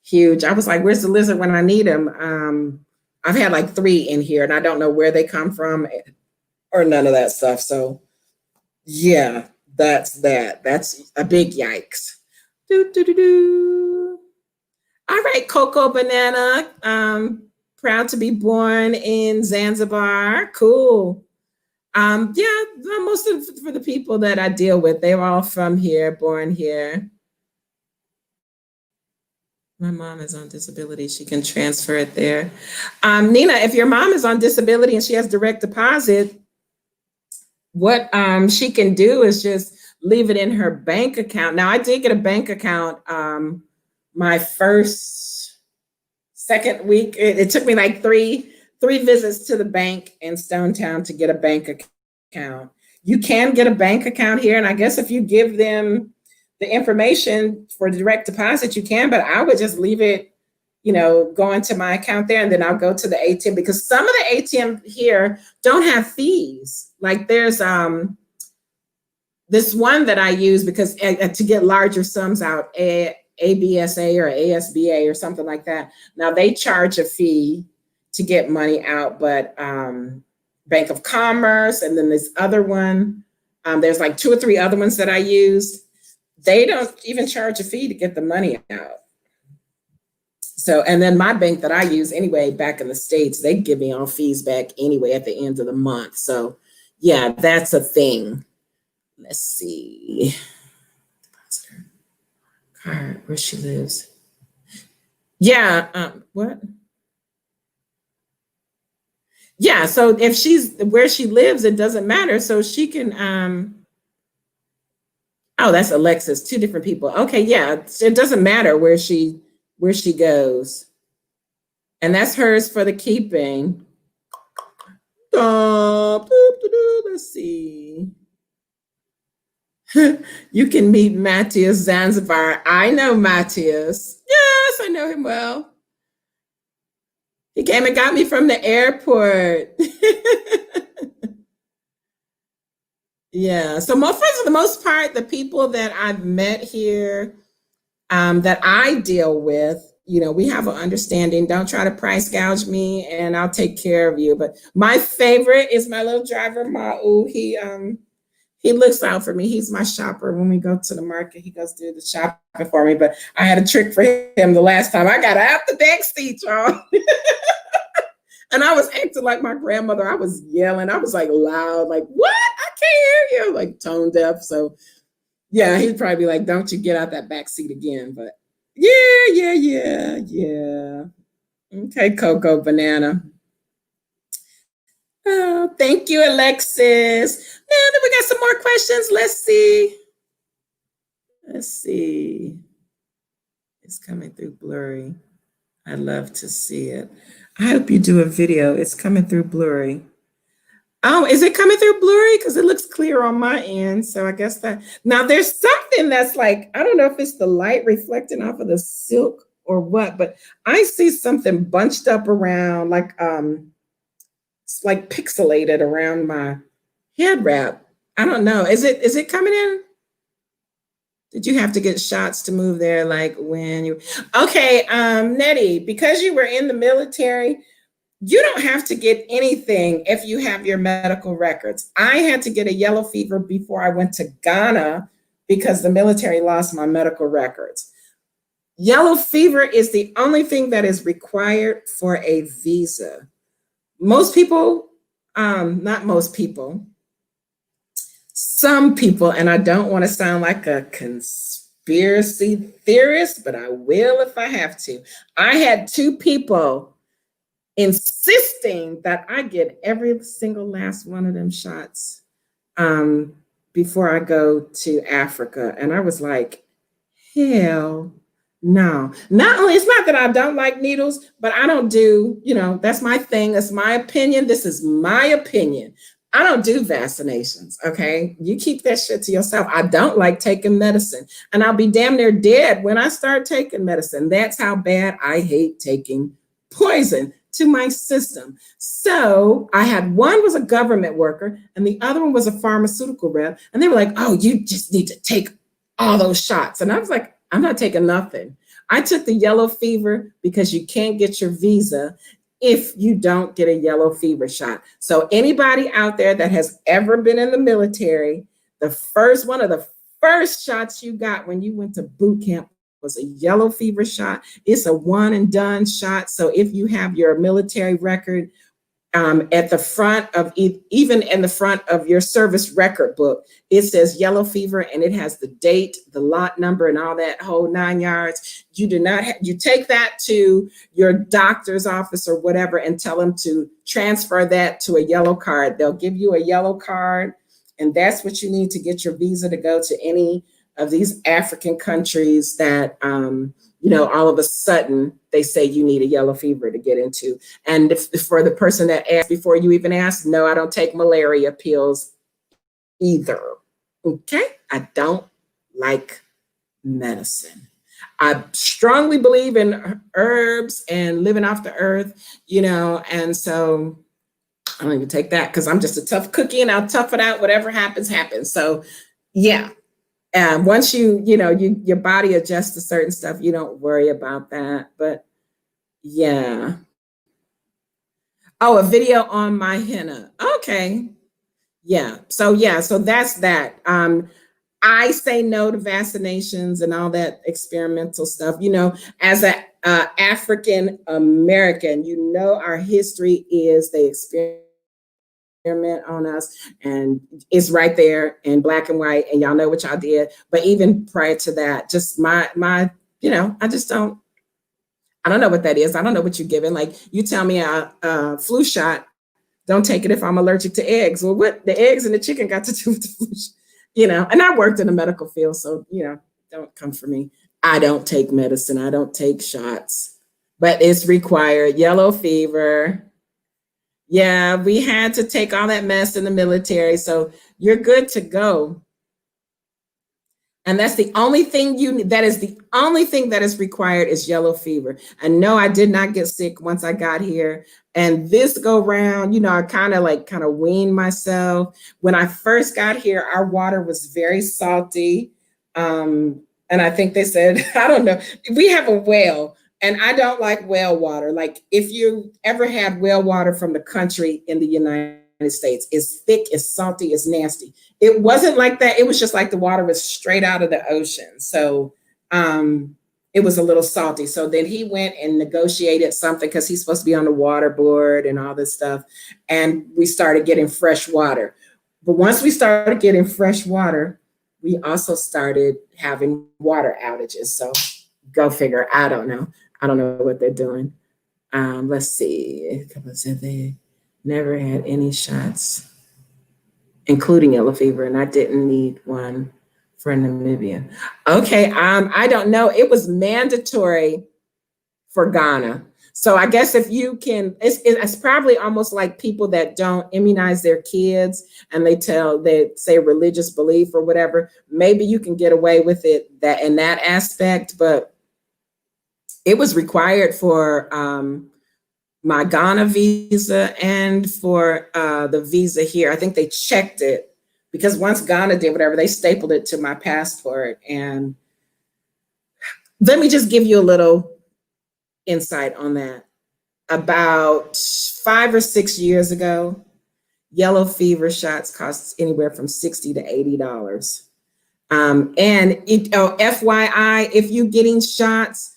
huge. I was like, "Where's the lizard when I need him?" I've had like 3 in here, and I don't know where they come from or none of that stuff. So yeah, that's that. That's a big yikes. Do, do, do, do. All right, Coco Banana. Proud to be born in Zanzibar. Cool. Yeah, most of for the people that I deal with, they were all from here, born here. My mom is on disability. She can transfer it there. Nina, if your mom is on disability and she has direct deposit, what she can do is just leave it in her bank account. Now, I did get a bank account my second week. It took me like three visits to the bank in Stone Town to get a bank account. You can get a bank account here, and I guess if you give them the information for direct deposit, you can, but I would just leave it, go into my account there, and then I'll go to the ATM, because some of the ATM here don't have fees. Like there's this one that I use because to get larger sums out, ABSA or ASBA or something like that. Now they charge a fee to get money out, but Bank of Commerce, and then this other one, there's like 2 or 3 other ones that I use. They don't even charge a fee to get the money out. So, and then my bank that I use anyway, back in the States, they give me all fees back anyway at the end of the month. So yeah, that's a thing. Let's see. Card, where she lives. Yeah, what? Yeah, so if she's where she lives, it doesn't matter. So she can oh, that's Alexis, 2 different people. Okay, yeah, it doesn't matter where she goes. And that's hers for the keeping. Let's see. You can meet Matthias Zanzibar. I know Matthias. Yes, I know him well. He came and got me from the airport. Yeah. So for the most part, the people that I've met here, that I deal with, we have an understanding. Don't try to price gouge me, and I'll take care of you. But my favorite is my little driver, Mau. He looks out for me. He's my shopper. When we go to the market, he goes do the shopping for me. But I had a trick for him the last time. I got out the back seat, y'all. And I was acting like my grandmother. I was yelling. I was like loud, like, what? I can't hear you. Like tone deaf. So yeah, he'd probably be like, don't you get out that back seat again. But yeah. Okay, Coco Banana. Oh, thank you, Alexis. Now that we got some more questions, let's see. It's coming through blurry. I'd love to see it. I hope you do a video. It's coming through blurry. Oh, is it coming through blurry? Because it looks clear on my end. So I guess that now there's something that's like, I don't know if it's the light reflecting off of the silk or what, but I see something bunched up around, like it's like pixelated around my head wrap. I don't know. Is it coming in? Did you have to get shots to move there? Like when you, okay, Nettie, because you were in the military, you don't have to get anything if you have your medical records. I had to get a yellow fever before I went to Ghana because the military lost my medical records. Yellow fever is the only thing that is required for a visa. Most people, not most people, some people, and I don't want to sound like a conspiracy theorist, but I will if I have to. I had two people insisting that I get every single last one of them shots um, before I go to Africa. And I was like, hell no. Not only, it's not that I don't like needles, but I don't do, that's my thing. That's my opinion. This is my opinion. I don't do vaccinations. Okay. You keep that shit to yourself. I don't like taking medicine, and I'll be damn near dead when I start taking medicine. That's how bad I hate taking poison to my system. So I had one was a government worker and the other one was a pharmaceutical rep. And they were like, oh, you just need to take all those shots. And I was like, I'm not taking nothing. I took the yellow fever because you can't get your visa if you don't get a yellow fever shot. So anybody out there that has ever been in the military, one of the first shots you got when you went to boot camp was a yellow fever shot. It's a one and done shot. So if you have your military record at the front of, even in the front of your service record book, it says yellow fever and it has the date, the lot number, and all that whole 9 yards. You do not you take that to your doctor's office or whatever and tell them to transfer that to a yellow card. They'll give you a yellow card, and that's what you need to get your visa to go to any of these African countries that, all of a sudden they say you need a yellow fever to get into. And for the person that asked before you even asked, no, I don't take malaria pills either. Okay. I don't like medicine. I strongly believe in herbs and living off the earth, and so I don't even take that because I'm just a tough cookie and I'll tough it out. Whatever happens, happens. So yeah. And once your body adjusts to certain stuff, you don't worry about that. But yeah. Oh, a video on my henna. Okay. Yeah. So that's that. I say no to vaccinations and all that experimental stuff. As a African American, our history is they experiment on us, and it's right there in black and white, and y'all know what y'all did. But even prior to that, just my I just don't know what that is. I don't know what you're giving. Like, you tell me a flu shot, don't take it if I'm allergic to eggs. Well, what the eggs and the chicken got to do with the flu? And I worked in the medical field, so don't come for me. I don't take medicine. I don't take shots, but it's required. Yellow fever. Yeah, we had to take all that mess in the military. So you're good to go. And that's the only thing that is required is yellow fever. And no, I did not get sick once I got here. And this go round, I kind of weaned myself. When I first got here, our water was very salty. And I think they said, I don't know, we have a well. And I don't like well water. Like, if you ever had well water from the country in the United States, it's thick, it's salty, it's nasty. It wasn't like that. It was just like the water was straight out of the ocean. So it was a little salty. So then he went and negotiated something because he's supposed to be on the water board and all this stuff. And we started getting fresh water. But once we started getting fresh water, we also started having water outages. So go figure. I don't know what they're doing. Let's see. They never had any shots, including yellow fever, and I didn't need one for Namibia. Okay. I don't know. It was mandatory for Ghana. So I guess if you can, it's probably almost like people that don't immunize their kids and they say religious belief or whatever. Maybe you can get away with it in that aspect, but it was required for my Ghana visa and for the visa here. I think they checked it because once Ghana did whatever, they stapled it to my passport. And let me just give you a little insight on that. About 5 or 6 years ago, yellow fever shots cost anywhere from $60 to $80. And FYI, if you're getting shots,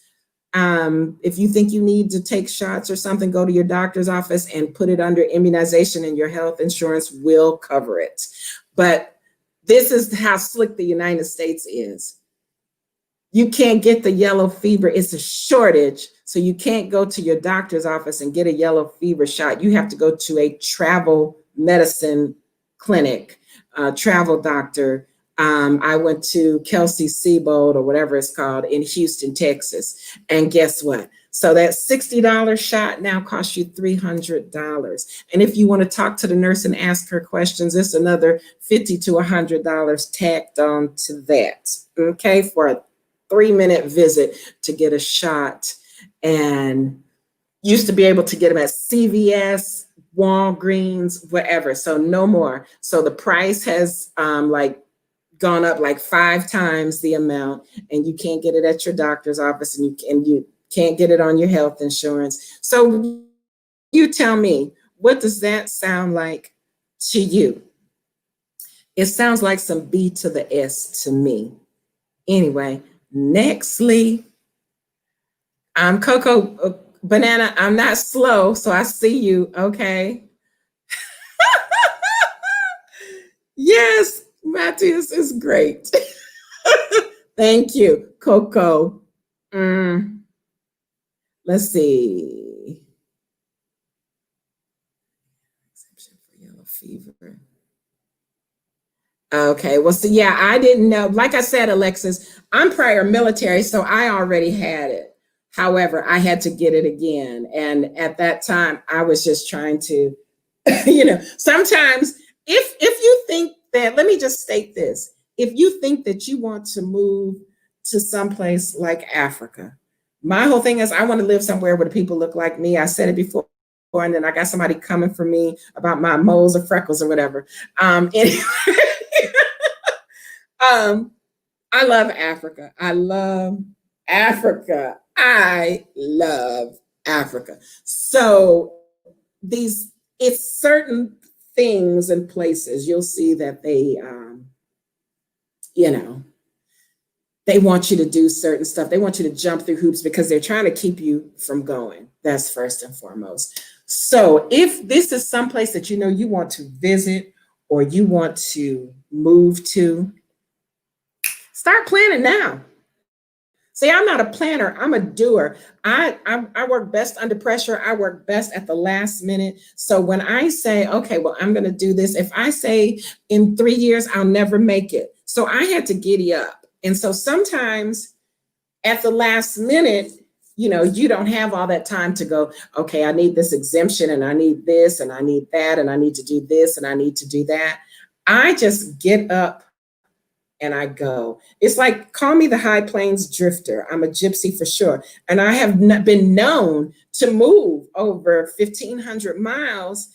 if you think you need to take shots or something, go to your doctor's office and put it under immunization, and your health insurance will cover it. But this is how slick the United States is. You can't get the yellow fever. It's a shortage. So you can't go to your doctor's office and get a yellow fever shot. You have to go to a travel medicine clinic, travel doctor. I went to Kelsey Seabold or whatever it's called in Houston, Texas. And guess what? So that $60 shot now costs you $300. And if you want to talk to the nurse and ask her questions, it's another $50 to $100 tacked on to that. Okay, for a 3-minute visit to get a shot. And used to be able to get them at CVS, Walgreens, whatever. So no more. So the price has like gone up like 5 times the amount, and you can't get it at your doctor's office, and you can't get it on your health insurance. So you tell me, what does that sound like to you? It sounds like some B to the S to me. Anyway, nextly, I'm Coco Banana. I'm not slow, so I see you. Okay. Yes, Matthias is great. Thank you, Coco. Let's see. Exemption for yellow fever. Okay, well, so yeah, I didn't know. Like I said, Alexis, I'm prior military, so I already had it. However, I had to get it again. And at that time, I was just trying to, sometimes if you think that, let me just state this. If you think that you want to move to someplace like Africa, my whole thing is I want to live somewhere where the people look like me. I said it before, and then I got somebody coming for me about my moles or freckles or whatever. Anyway, I love Africa. I love Africa. I love Africa. So it's certain things and places you'll see that they want you to do certain stuff. They want you to jump through hoops because they're trying to keep you from going. That's first and foremost. So if this is someplace that you want to visit or you want to move to, start planning now. See, I'm not a planner, I'm a doer. I work best under pressure. I work best at the last minute. So when I say, okay, well, I'm going to do this, if I say in 3 years, I'll never make it. So I had to giddy up. And so sometimes at the last minute, you don't have all that time to go, okay, I need this exemption and I need this and I need that and I need to do this and I need to do that. I just get up and I go. It's like, call me the High Plains drifter. I'm a gypsy for sure. And I have been known to move over 1,500 miles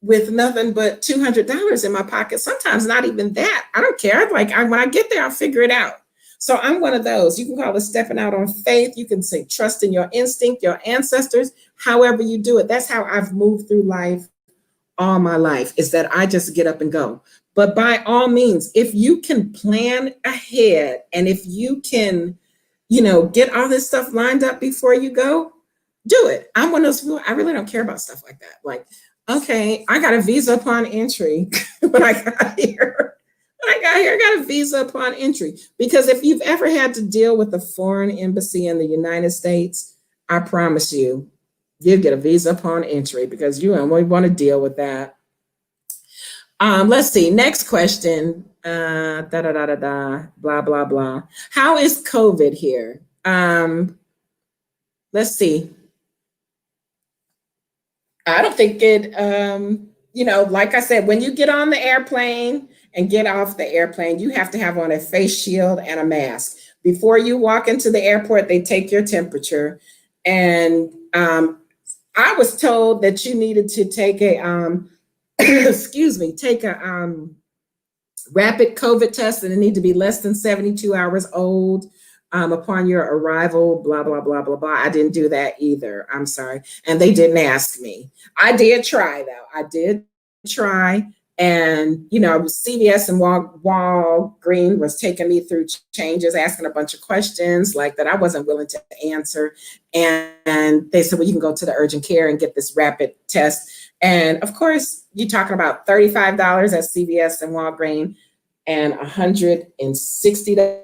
with nothing but $200 in my pocket. Sometimes not even that. I don't care. When I get there, I'll figure it out. So I'm one of those. You can call it stepping out on faith. You can say trust in your instinct, your ancestors, however you do it. That's how I've moved through life all my life, is that I just get up and go. But by all means, if you can plan ahead and if you can, get all this stuff lined up before you go, do it. I'm one of those people, I really don't care about stuff like that. Like, okay, I got a visa upon entry when I got here. I got a visa upon entry. Because if you've ever had to deal with a foreign embassy in the United States, I promise you, you get a visa upon entry because you don't want to deal with that. Let's see. Next question. Blah, blah, blah. How is COVID here? Let's see. I don't think it, like I said, when you get on the airplane and get off the airplane, you have to have on a face shield and a mask. Before you walk into the airport, they take your temperature. And I was told that you needed to take a, take a rapid COVID test, and it need to be less than 72 hours old upon your arrival, blah, blah, blah, blah, blah. I didn't do that either. I'm sorry. And they didn't ask me. I did try, though. I did try. And, CVS and Walgreens was taking me through changes, asking a bunch of questions like that I wasn't willing to answer. And they said, well, you can go to the urgent care and get this rapid test. And of course, you're talking about $35 at CVS and Walgreens and $160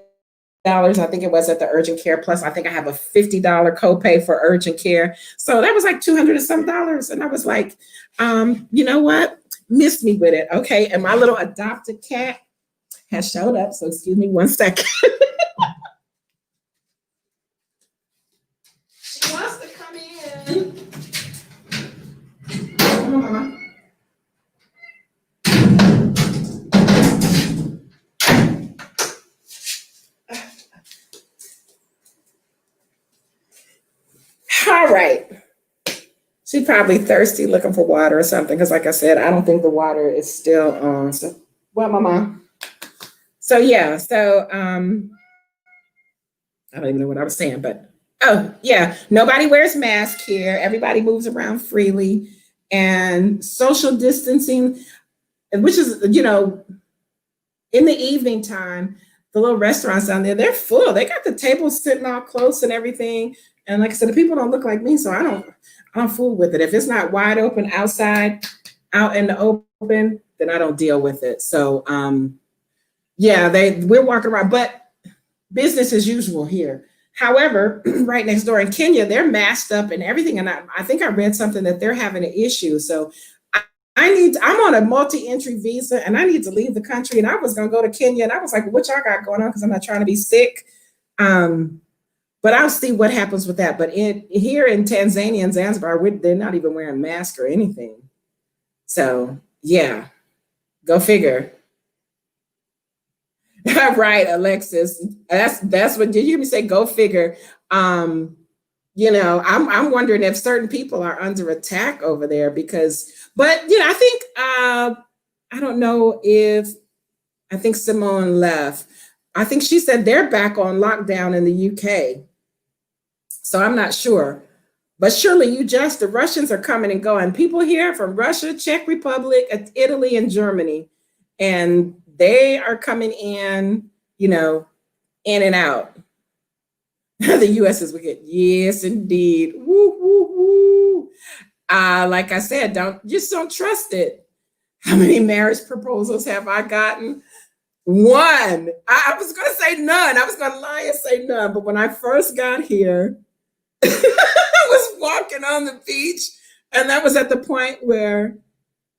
I think it was at the urgent care. Plus, I think I have a $50 copay for urgent care. So that was like 200 and some dollars. And I was like, you know what? Miss me with it. Okay. And my little adopted cat has showed up. So excuse me 1 second. She wants to come in. Come on, Mama. All right. She's probably thirsty looking for water or something. Because, like I said, I don't think the water is still on. So, what, Mama? So, yeah. So, I don't even know what I was saying, but oh, yeah. Nobody wears masks here. Everybody moves around freely. And social distancing, which is, in the evening time, the little restaurants down there, they're full. They got the tables sitting all close and everything. And like I said, the people don't look like me, so I don't fool with it. If it's not wide open outside, out in the open, then I don't deal with it. So yeah, we're walking around, but business as usual here. However, right next door in Kenya, they're masked up and everything. And I think I read something that they're having an issue. So I'm on a multi-entry visa and I need to leave the country. And I was gonna go to Kenya and I was like, what y'all got going on? Because I'm not trying to be sick. But I'll see what happens with that. But here in Tanzania and Zanzibar, they're not even wearing masks or anything. So yeah, go figure. Right, Alexis. That's what did you hear me say? Go figure. I'm wondering if certain people are under attack over there because, but I think I don't know if I think Simone left. I think she said they're back on lockdown in the UK. So I'm not sure. But surely the Russians are coming and going. People here from Russia, Czech Republic, Italy, and Germany. And they are coming in and out. The US is wicked. Yes, indeed. Woo, woo, woo. Like I said, don't trust it. How many marriage proposals have I gotten? One. I was going to say none. I was going to lie and say none. But when I first got here, I was walking on the beach, and that was at the point where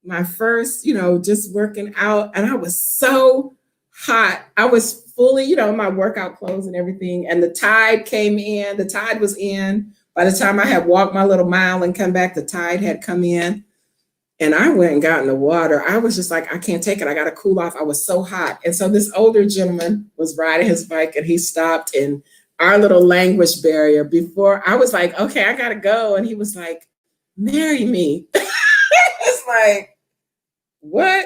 my first, just working out, and I was so hot. I was fully, in my workout clothes and everything, and the tide came in. The tide was in. By the time I had walked my little mile and come back, the tide had come in, and I went and got in the water. I was just like, I can't take it. I got to cool off. I was so hot. And so this older gentleman was riding his bike, and he stopped, and our little language barrier before I was like, okay, I gotta go. And he was like, marry me. It's like, what?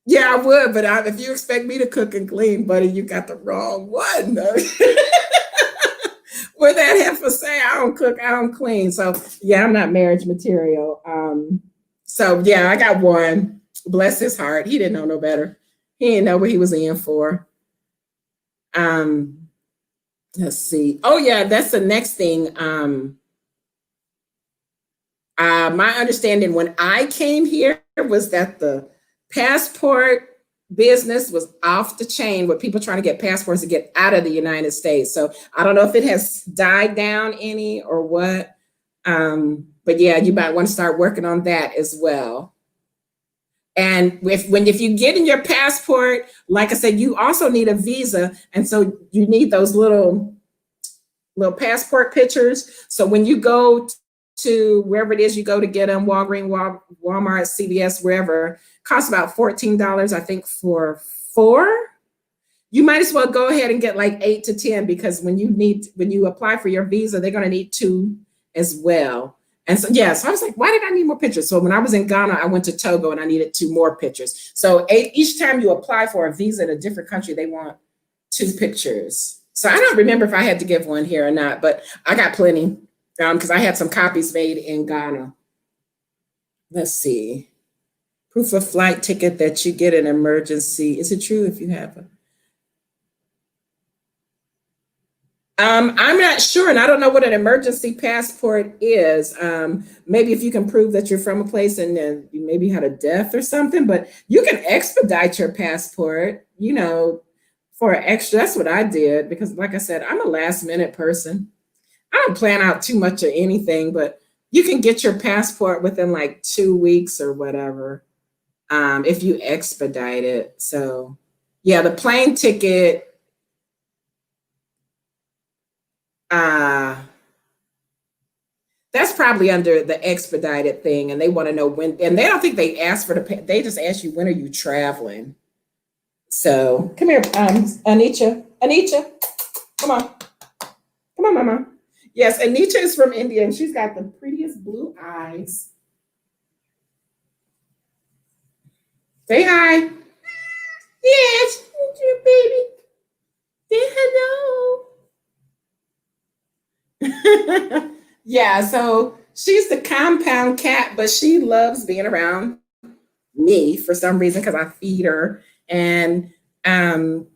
Yeah, I would, but if you expect me to cook and clean, buddy, you got the wrong one. What that heifer say, I don't cook, I don't clean. So yeah, I'm not marriage material. So yeah, I got one. Bless his heart. He didn't know no better. He didn't know what he was in for. Let's see. Oh yeah, that's the next thing. My understanding when I came here was that the passport business was off the chain with people trying to get passports to get out of the United States. So I don't know if it has died down any or what. But yeah, you might want to start working on that as well. And if you get in your passport, like I said, you also need a visa. And so you need those little passport pictures. So when you go to wherever it is you go to get them, Walgreens, Walmart, CVS, wherever, costs about $14, I think, for 4. You might as well go ahead and get like 8 to 10 because when you apply for your visa, they're going to need 2 as well. And so, yeah, so I was like, why did I need more pictures? So when I was in Ghana, I went to Togo and I needed 2 more pictures. So each time you apply for a visa in a different country, they want 2 pictures. So I don't remember if I had to give one here or not, but I got plenty because I had some copies made in Ghana. Let's see. Proof of flight ticket that you get an emergency. Is it true if you have a I'm not sure, and I don't know what an emergency passport is. Maybe if you can prove that you're from a place and then you maybe had a death or something, but you can expedite your passport, for an extra. That's what I did because, like I said, I'm a last minute person. I don't plan out too much of anything, but you can get your passport within like 2 weeks or whatever, if you expedite it. So, yeah, the plane ticket. Uh, that's probably under the expedited thing, and they want to know when. And they don't think they ask for they just ask you when are you traveling. So come here, Anitra. Anitra, come on, come on, Mama. Yes, Anitra is from India, and she's got the prettiest blue eyes. Say hi. Yes, you baby. Say hello. Yeah, so she's the compound cat, but she loves being around me for some reason because I feed her, and um,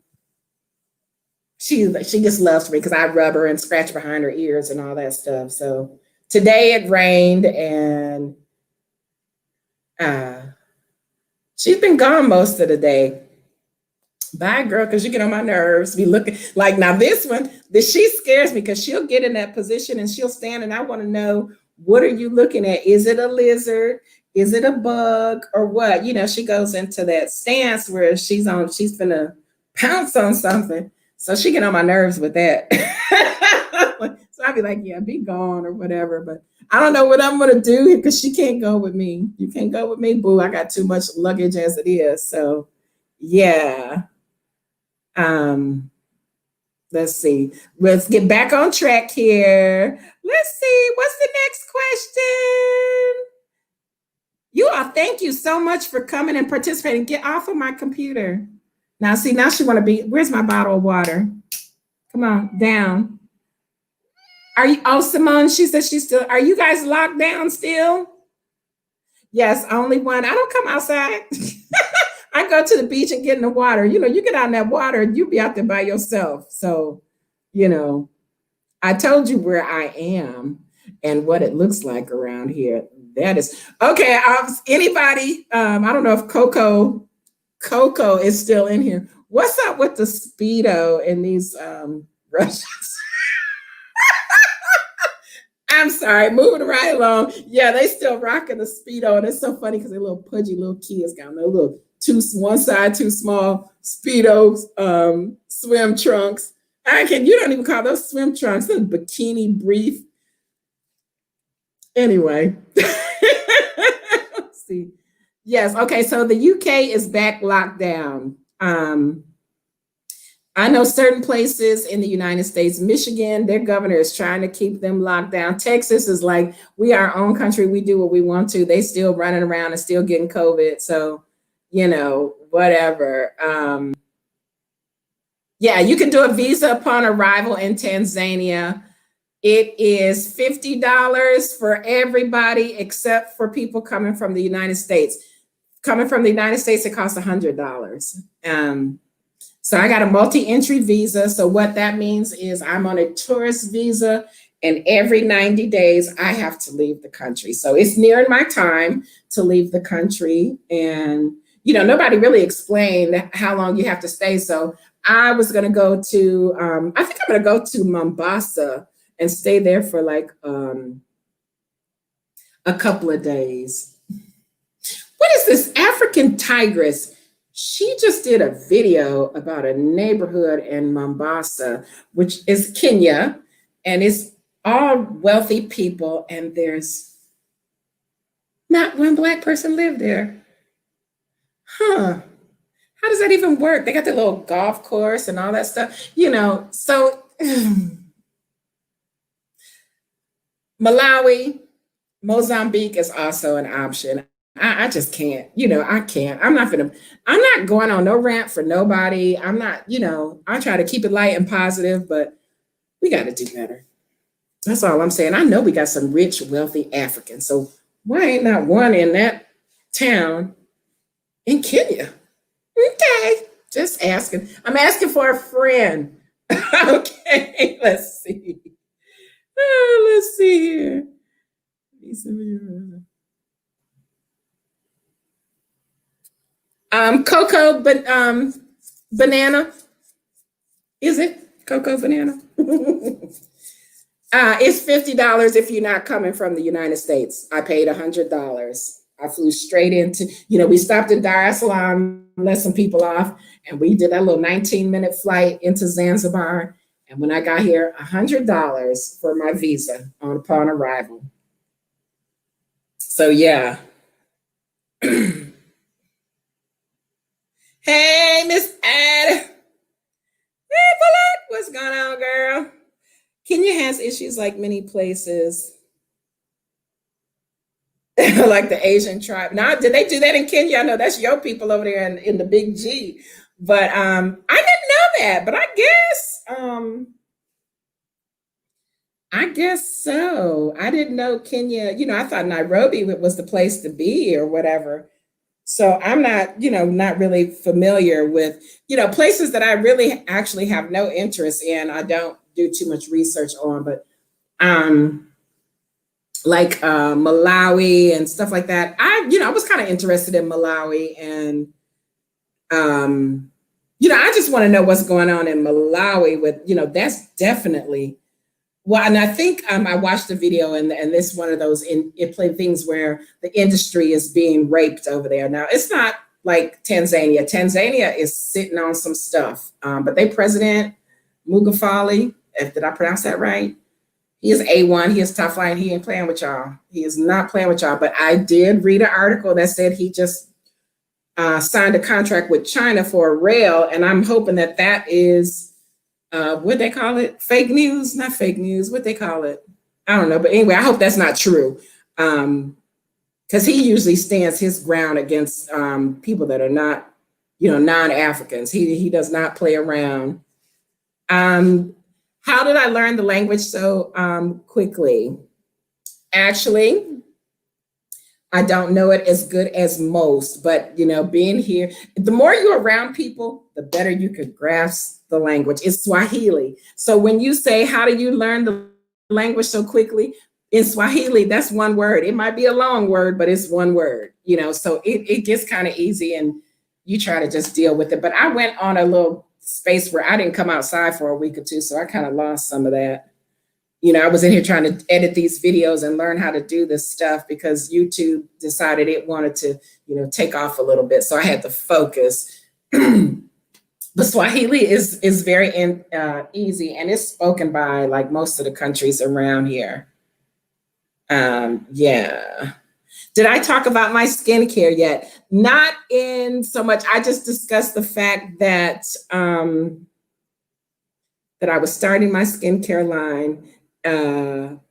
she just loves me because I rub her and scratch behind her ears and all that stuff. So today it rained, and uh, she's been gone most of the day. Bye, girl, because you get on my nerves. Be looking like now this one, this she scares me because she'll get in that position and she'll stand, and I want to know what are you looking at? Is it a lizard? Is it a bug or what? You know, she goes into that stance where she's gonna pounce on something. So she get on my nerves with that. So I'll be like, yeah, be gone or whatever. But I don't know what I'm gonna do because she can't go with me. You can't go with me, boo. I got too much luggage as it is. So yeah. Um, let's see. Let's get back on track here. Let's see. What's the next question? You all, thank you so much for coming and participating. Get off of my computer. Now, see, now she want to be. Where's my bottle of water? Come on, down. Are you? Oh, Simone, she says she's still. Are you guys locked down still? Yes, only one. I don't come outside. I go to the beach and get in the water. You know, you get out in that water, you be out there by yourself. So, you know, I told you where I am and what it looks like around here. That is okay. Anybody? I don't know if Coco is still in here. What's up with the speedo and these Russians? I'm sorry, moving right along. Yeah, they still rocking the speedo, and it's so funny because they're little pudgy little kids got their little one side too small speedos, swim trunks. You don't even call those swim trunks, those bikini brief. Anyway, let's see. Yes, okay. So the UK is back locked down. I know certain places in the United States, Michigan, their governor is trying to keep them locked down. Texas is like, we are our own country. We do what we want to. They still running around and still getting COVID. So, you know, whatever. Yeah, you can do a visa upon arrival in Tanzania. It is $50 for everybody except for people coming from the United States. Coming from the United States, it costs $100. So I got a multi-entry visa. So what that means is I'm on a tourist visa, and every 90 days I have to leave the country. So it's nearing my time to leave the country. And, you know, nobody really explained how long you have to stay. So I was going to go to, I think I'm going to go to Mombasa and stay there for like a couple of days. What is this African tigress? She just did a video about a neighborhood in Mombasa, which is Kenya, and it's all wealthy people, and there's not one Black person live there. Huh. How does that even work? They got their little golf course and all that stuff, you know. So Malawi, Mozambique is also an option. I just can't, you know, I can't. I'm not going on no rant for nobody. I'm not, you know, I try to keep it light and positive, but we got to do better. That's all I'm saying. I know we got some rich, wealthy Africans. So why ain't not one in that town in Kenya? Okay, just asking. I'm asking for a friend. Okay, let's see. Let's see here. Cocoa, but banana. Is it cocoa banana? It's $50 if you're not coming from the United States. I paid $100. I flew straight into, we stopped in Dar es Salaam, let some people off, and we did that little 19-minute flight into Zanzibar. And when I got here, $100 for my visa upon arrival. So yeah. Hey, Miss Ed. Hey, Paulette. What's going on, girl? Kenya has issues like many places, like the Asian tribe. Now, did they do that in Kenya? I know that's your people over there in the Big G. But I didn't know that. But I guess so. I didn't know Kenya. I thought Nairobi was the place to be or whatever. So I'm not, not really familiar with, places that I really actually have no interest in. I don't do too much research on, but like Malawi and stuff like that. I was kind of interested in Malawi, and I just want to know what's going on in Malawi with, that's definitely. Well, and I think I watched the video, and this one of those it played things where the industry is being raped over there. Now, it's not like Tanzania. Tanzania is sitting on some stuff, but they president Mugafali, did I pronounce that right? He is A1. He is top line. He ain't playing with y'all. He is not playing with y'all. But I did read an article that said he just signed a contract with China for a rail, and I'm hoping that is. What they call it? Fake news? Not fake news. What they call it? I don't know. But anyway, I hope that's not true. Because he usually stands his ground against people that are not, non-Africans. He does not play around. How did I learn the language so quickly? Actually, I don't know it as good as most, but being here, the more you're around people, the better you could grasp the language. It's Swahili. So when you say, how do you learn the language so quickly? In Swahili, that's one word. It might be a long word, but it's one word, so it gets kind of easy, and you try to just deal with it. But I went on a little space where I didn't come outside for a week or two, so I kind of lost some of that. I was in here trying to edit these videos and learn how to do this stuff because YouTube decided it wanted to, take off a little bit. So I had to focus. But Swahili is very easy, and it's spoken by like most of the countries around here. Yeah. Did I talk about my skincare yet? Not in so much. I just discussed the fact that that I was starting my skincare line.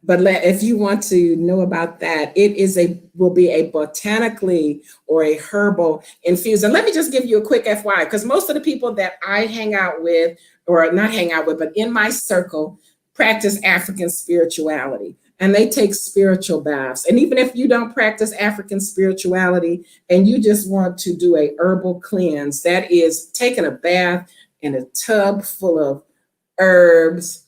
But if you want to know about that, will be a botanically or a herbal infused. And let me just give you a quick FYI, because most of the people that I hang out with, or not hang out with, but in my circle, practice African spirituality, and they take spiritual baths. And even if you don't practice African spirituality and you just want to do a herbal cleanse, that is taking a bath in a tub full of herbs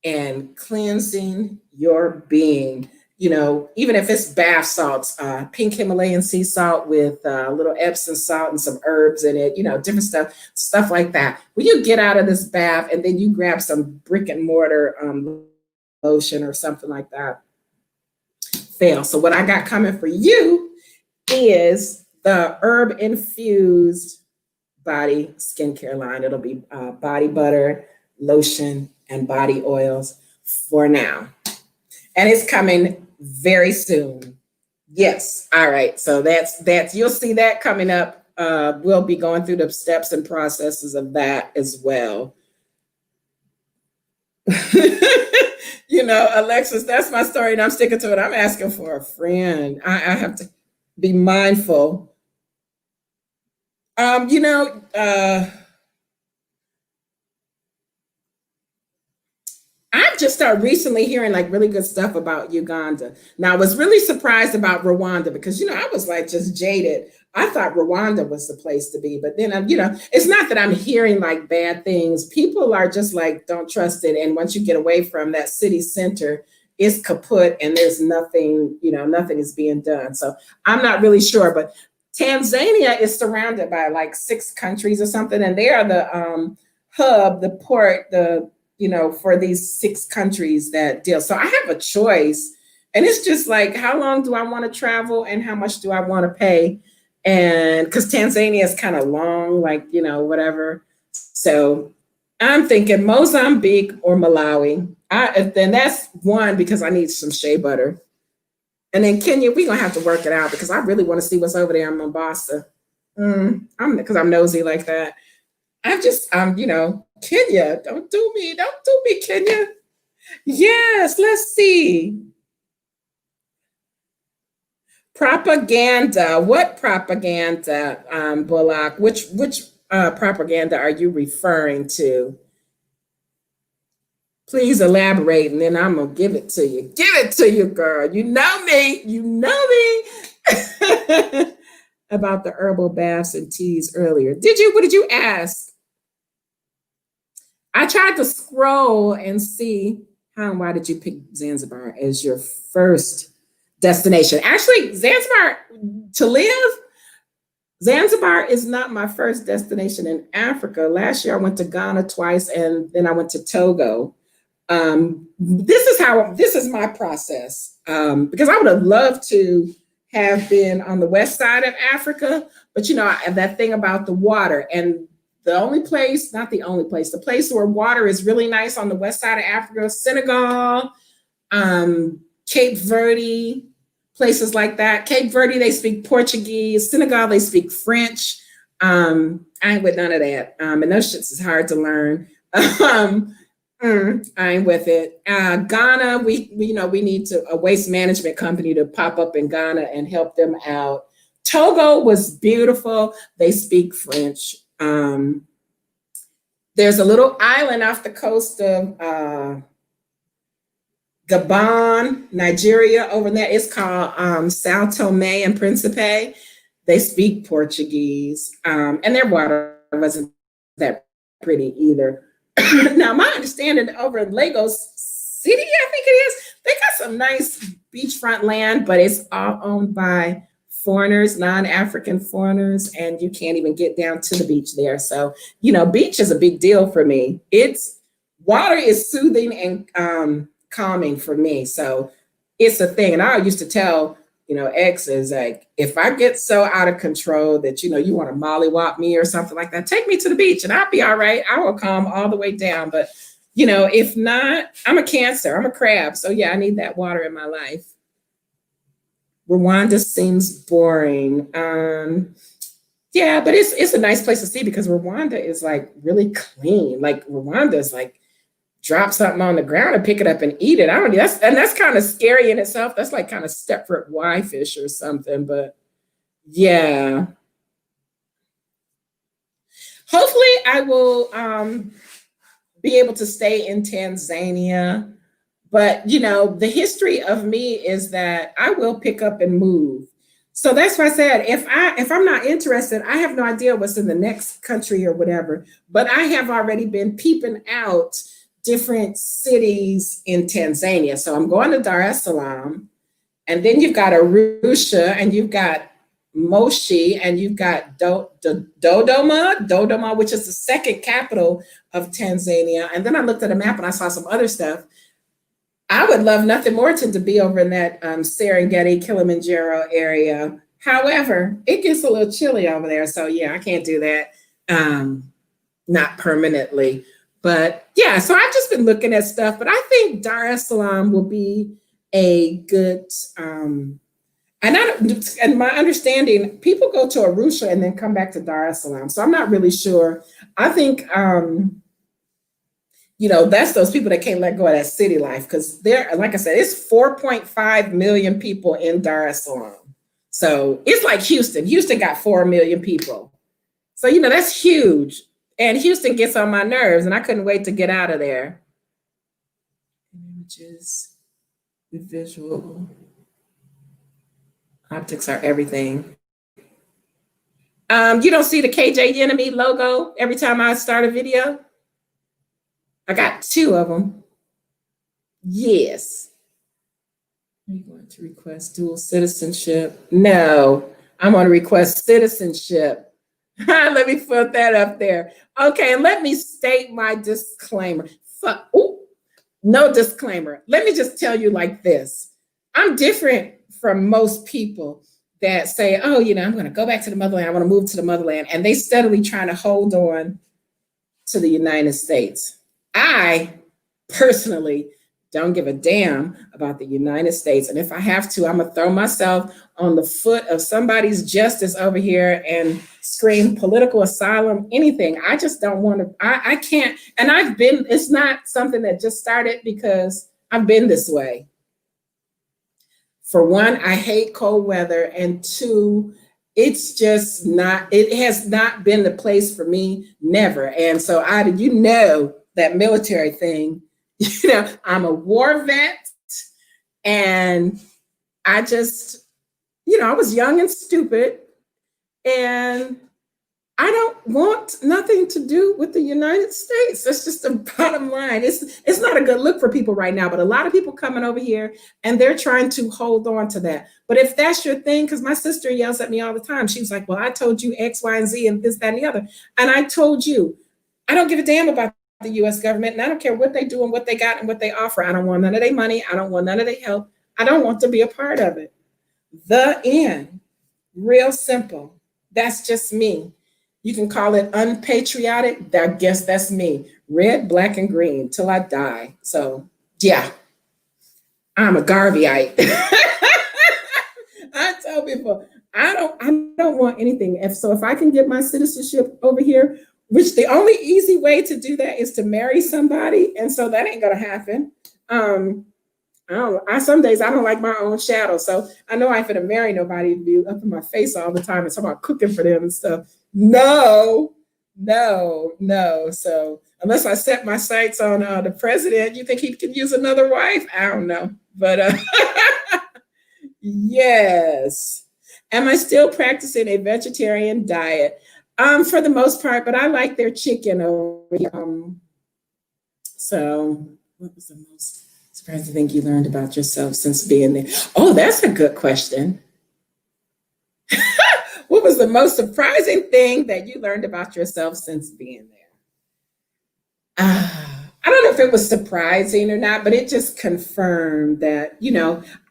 and cleansing your being, even if it's bath salts, pink Himalayan sea salt with a little Epsom salt and some herbs in it, different stuff like that. When you get out of this bath and then you grab some brick and mortar lotion or something like that, fail. So what I got coming for you is the herb infused body skincare line. It'll be body butter, lotion, and body oils for now. And it's coming very soon. Yes. All right. So that's you'll see that coming up. We'll be going through the steps and processes of that as well. Alexis, that's my story, and I'm sticking to it. I'm asking for a friend. I have to be mindful. I've just started recently hearing like really good stuff about Uganda. Now, I was really surprised about Rwanda because, I was like just jaded. I thought Rwanda was the place to be. But then, it's not that I'm hearing like bad things. People are just like, don't trust it. And once you get away from that city center, it's kaput and there's nothing, nothing is being done. So I'm not really sure. But Tanzania is surrounded by like 6 countries or something. And they are the hub, the port, for these 6 countries that deal. So I have a choice. And it's just like, how long do I want to travel and how much do I want to pay? And because Tanzania is kind of long, like, whatever. So I'm thinking Mozambique or Malawi. Then that's one because I need some shea butter. And then Kenya, we're going to have to work it out because I really want to see what's over there in Mombasa. Because I'm nosy like that. Kenya, don't do me, Kenya. Yes, let's see. Propaganda. What propaganda, Bullock? Which propaganda are you referring to? Please elaborate, and then I'm gonna give it to you. Give it to you, girl. You know me. You know me. About the herbal baths and teas earlier. Did you? What did you ask? I tried to scroll and see how and why did you pick Zanzibar as your first destination? Actually, Zanzibar to live. Zanzibar is not my first destination in Africa. Last year I went to Ghana twice, and then I went to Togo. This is my process, because I would have loved to have been on the west side of Africa, but that thing about the water, and the only place, not the only place, the place where water is really nice on the west side of Africa, Senegal, Cape Verde, places like that. Cape Verde, they speak Portuguese. Senegal, they speak French. I ain't with none of that. And those shits is hard to learn. I ain't with it. Ghana, we need a waste management company to pop up in Ghana and help them out. Togo was beautiful. They speak French. There's a little island off the coast of Gabon, Nigeria, over there. It's called Sao Tome and Principe. They speak Portuguese, and their water wasn't that pretty either. Now, my understanding over in Lagos City, I think it is, they got some nice beachfront land, but it's all owned by foreigners, non-African foreigners, and you can't even get down to the beach there. So, beach is a big deal for me. Water is soothing and calming for me. So it's a thing. And I used to tell, exes, like, if I get so out of control that, you want to mollywop me or something like that, take me to the beach and I'll be all right. I will calm all the way down. But, if not, I'm a Cancer, I'm a crab. So yeah, I need that water in my life. Rwanda seems boring. Yeah, but it's a nice place to see because Rwanda is like really clean. Like Rwanda is like, drop something on the ground and pick it up and eat it. That's kind of scary in itself. That's like kind of Stepford Wife-ish or something. But yeah. Hopefully I will be able to stay in Tanzania. But the history of me is that I will pick up and move. So that's why I said if I'm not interested, I have no idea what's in the next country or whatever. But I have already been peeping out different cities in Tanzania. So I'm going to Dar es Salaam, and then you've got Arusha, and you've got Moshi, and you've got Dodoma, which is the second capital of Tanzania. And then I looked at a map and I saw some other stuff. I would love nothing more to be over in that Serengeti, Kilimanjaro area. However, it gets a little chilly over there. So yeah, I can't do that. Not permanently. But yeah, so I've just been looking at stuff, but I think Dar es Salaam will be a good, and my understanding, people go to Arusha and then come back to Dar es Salaam. So I'm not really sure. I think, that's those people that can't let go of that city life because like I said, it's 4.5 million people in Dar es Salaam. So it's like Houston. Houston got 4 million people. So, that's huge. And Houston gets on my nerves, and I couldn't wait to get out of there. Images, the visual, optics are everything. You don't see the KJ Enemy logo every time I start a video? I got 2 of them. Yes. Are you going to request dual citizenship? No, I'm going to request citizenship. Let me put that up there. Okay, and let me state my disclaimer. Ooh, no disclaimer. Let me just tell you like this. I'm different from most people that say, oh, I'm going to go back to the motherland. I want to move to the motherland. And they steadily trying to hold on to the United States. I personally don't give a damn about the United States. And if I have to, I'm going to throw myself on the foot of somebody's justice over here and scream political asylum, anything. I just don't want to, I can't. And it's not something that just started because I've been this way. For one, I hate cold weather. And two, it's just not, it has not been the place for me, never. And so that military thing, I'm a war vet, and I just, I was young and stupid, and I don't want nothing to do with the United States. That's just the bottom line. It's not a good look for people right now, but a lot of people coming over here and they're trying to hold on to that. But if that's your thing, because my sister yells at me all the time, she was like, well, I told you X, Y, and Z and this, that, and the other. And I told you, I don't give a damn about the US government, and I don't care what they do and what they got and what they offer. I don't want none of their money. I don't want none of their help. I don't want to be a part of it. The end. Real simple. That's just me. You can call it unpatriotic. I guess that's me. Red, black, and green till I die. So yeah, I'm a Garveyite. I tell people I don't want anything. If I can get my citizenship over here, which the only easy way to do that is to marry somebody, and so that ain't gonna happen. Some days I don't like my own shadow, so I know I ain't finna marry nobody to be up in my face all the time and talking about cooking for them and stuff. No. So unless I set my sights on the president, you think he can use another wife? I don't know, but yes. Am I still practicing a vegetarian diet? For the most part, but I like their chicken over here. So what was the most surprising thing you learned about yourself since being there? Oh, that's a good question. What was the most surprising thing that you learned about yourself since being there? I don't know if it was surprising or not, but it just confirmed that,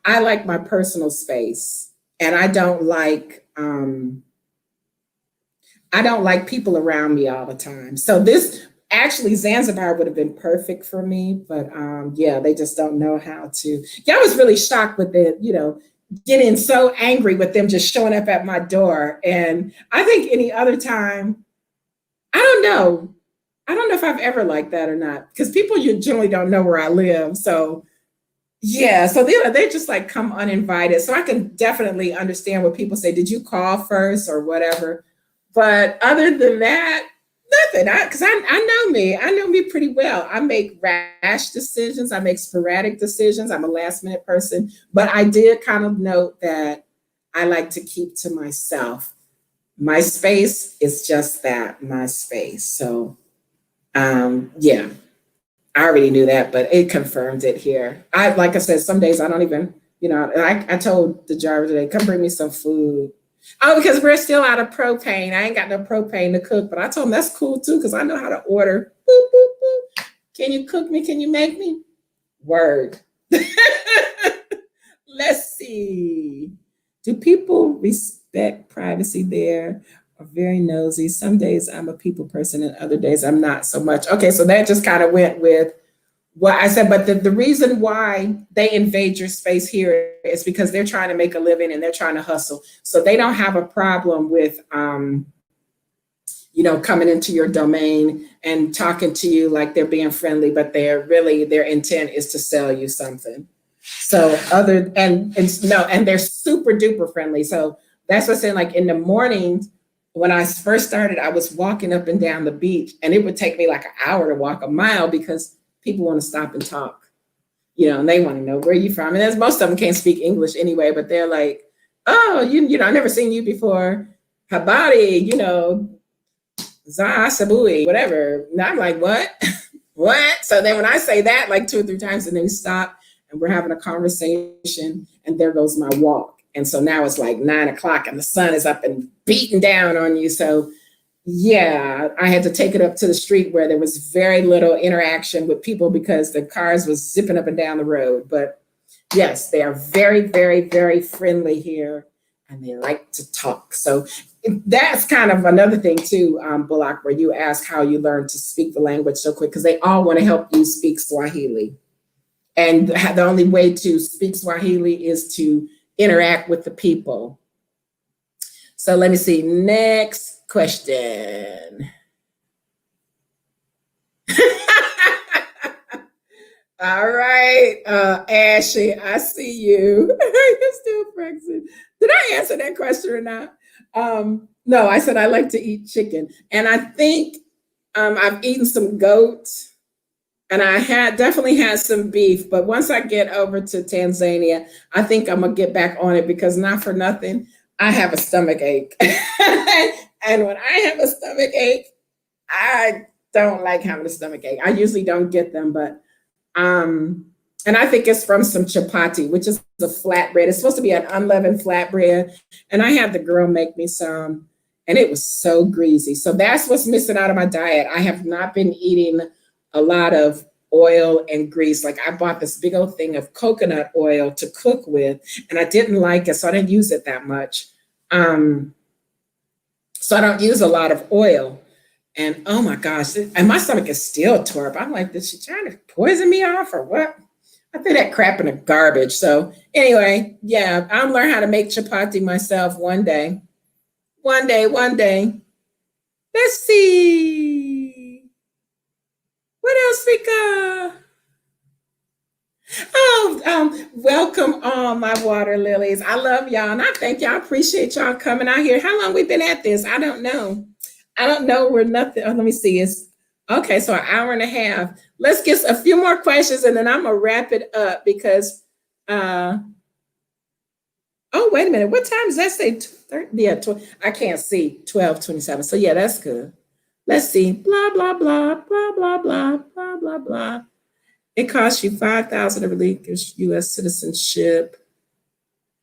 I like my personal space, and I don't like people around me all the time. So this actually Zanzibar would have been perfect for me, but yeah, they just don't know how to. Yeah, I was really shocked with it, getting so angry with them just showing up at my door. And I think any other time, I don't know. I don't know if I've ever liked that or not, because people you generally don't know where I live. So yeah, so they just like come uninvited. So I can definitely understand what people say. Did you call first or whatever? But other than that, nothing. Because I know me pretty well. I make rash decisions. I make sporadic decisions. I'm a last minute person. But I did kind of note that I like to keep to myself. My space is just that, my space. So yeah, I already knew that, but it confirmed it here. Like I said, some days I don't even, I told the driver today, come bring me some food. Oh, because we're still out of propane. I ain't got no propane to cook, but I told him that's cool too, because I know how to order. Boop, boop, boop. Can you cook me? Can you make me? Word. Let's see. Do people respect privacy there? Are very nosy. Some days I'm a people person and other days I'm not so much. Okay, so that just kind of went with what I said. But the reason why they invade your space here is because they're trying to make a living and they're trying to hustle. So they don't have a problem with, coming into your domain and talking to you like they're being friendly, but their intent is to sell you something. So and they're super duper friendly. So that's what I'm saying. Like in the mornings, when I first started, I was walking up and down the beach, and it would take me like an hour to walk a mile because people want to stop and talk, and they want to know where you're from. And as most of them can't speak English anyway, but they're like, oh, I've never seen you before. Habari, Za Sabui, whatever. And I'm like, what? What? So then when I say that like 2 or 3 times, and then we stop and we're having a conversation, and there goes my walk. And so now it's like 9 o'clock and the sun is up and beating down on you. So Yeah, I had to take it up to the street where there was very little interaction with people because the cars was zipping up and down the road. But yes, they are very, very, very friendly here, and they like to talk. So that's kind of another thing too, Bullock, where you ask how you learn to speak the language so quick because they all want to help you speak Swahili. And the only way to speak Swahili is to interact with the people. So let me see. Next question. All right, Ashley, I see you. You're still practicing. Did I answer that question or not? No, I said I like to eat chicken, and I think I've eaten some goat, and I had definitely had some beef. But once I get over to Tanzania, I think I'm gonna get back on it because not for nothing, I have a stomach ache, and when I have a stomach ache, I don't like having a stomach ache. I usually don't get them, but um, and I think it's from some chapati, which is a flatbread. It's supposed to be an unleavened flatbread. And I had the girl make me some, and it was so greasy. So that's what's missing out of my diet. I have not been eating a lot of oil and grease. Like I bought this big old thing of coconut oil to cook with, and I didn't like it, so I didn't use it that much. Um, so I don't use a lot of oil. And oh my gosh, and my stomach is still tore up. I'm like, is she trying to poison me off or what? I threw that crap in the garbage. So anyway, yeah, I'll learn how to make chapati myself one day. One day, one day. Let's see. What else we got? Oh, welcome all my water lilies. I love y'all and I thank y'all. Appreciate y'all coming out here. How long we been at this? I don't know. I don't know. We're nothing. Oh, let me see. It's okay. So an hour and a half. Let's get a few more questions and then I'm gonna wrap it up because oh, wait a minute. What time does that say? Yeah, I can't see 12:27. So yeah, that's good. Let's see. Blah blah blah blah blah blah blah blah blah. It costs you 5,000 to relinquish U.S. citizenship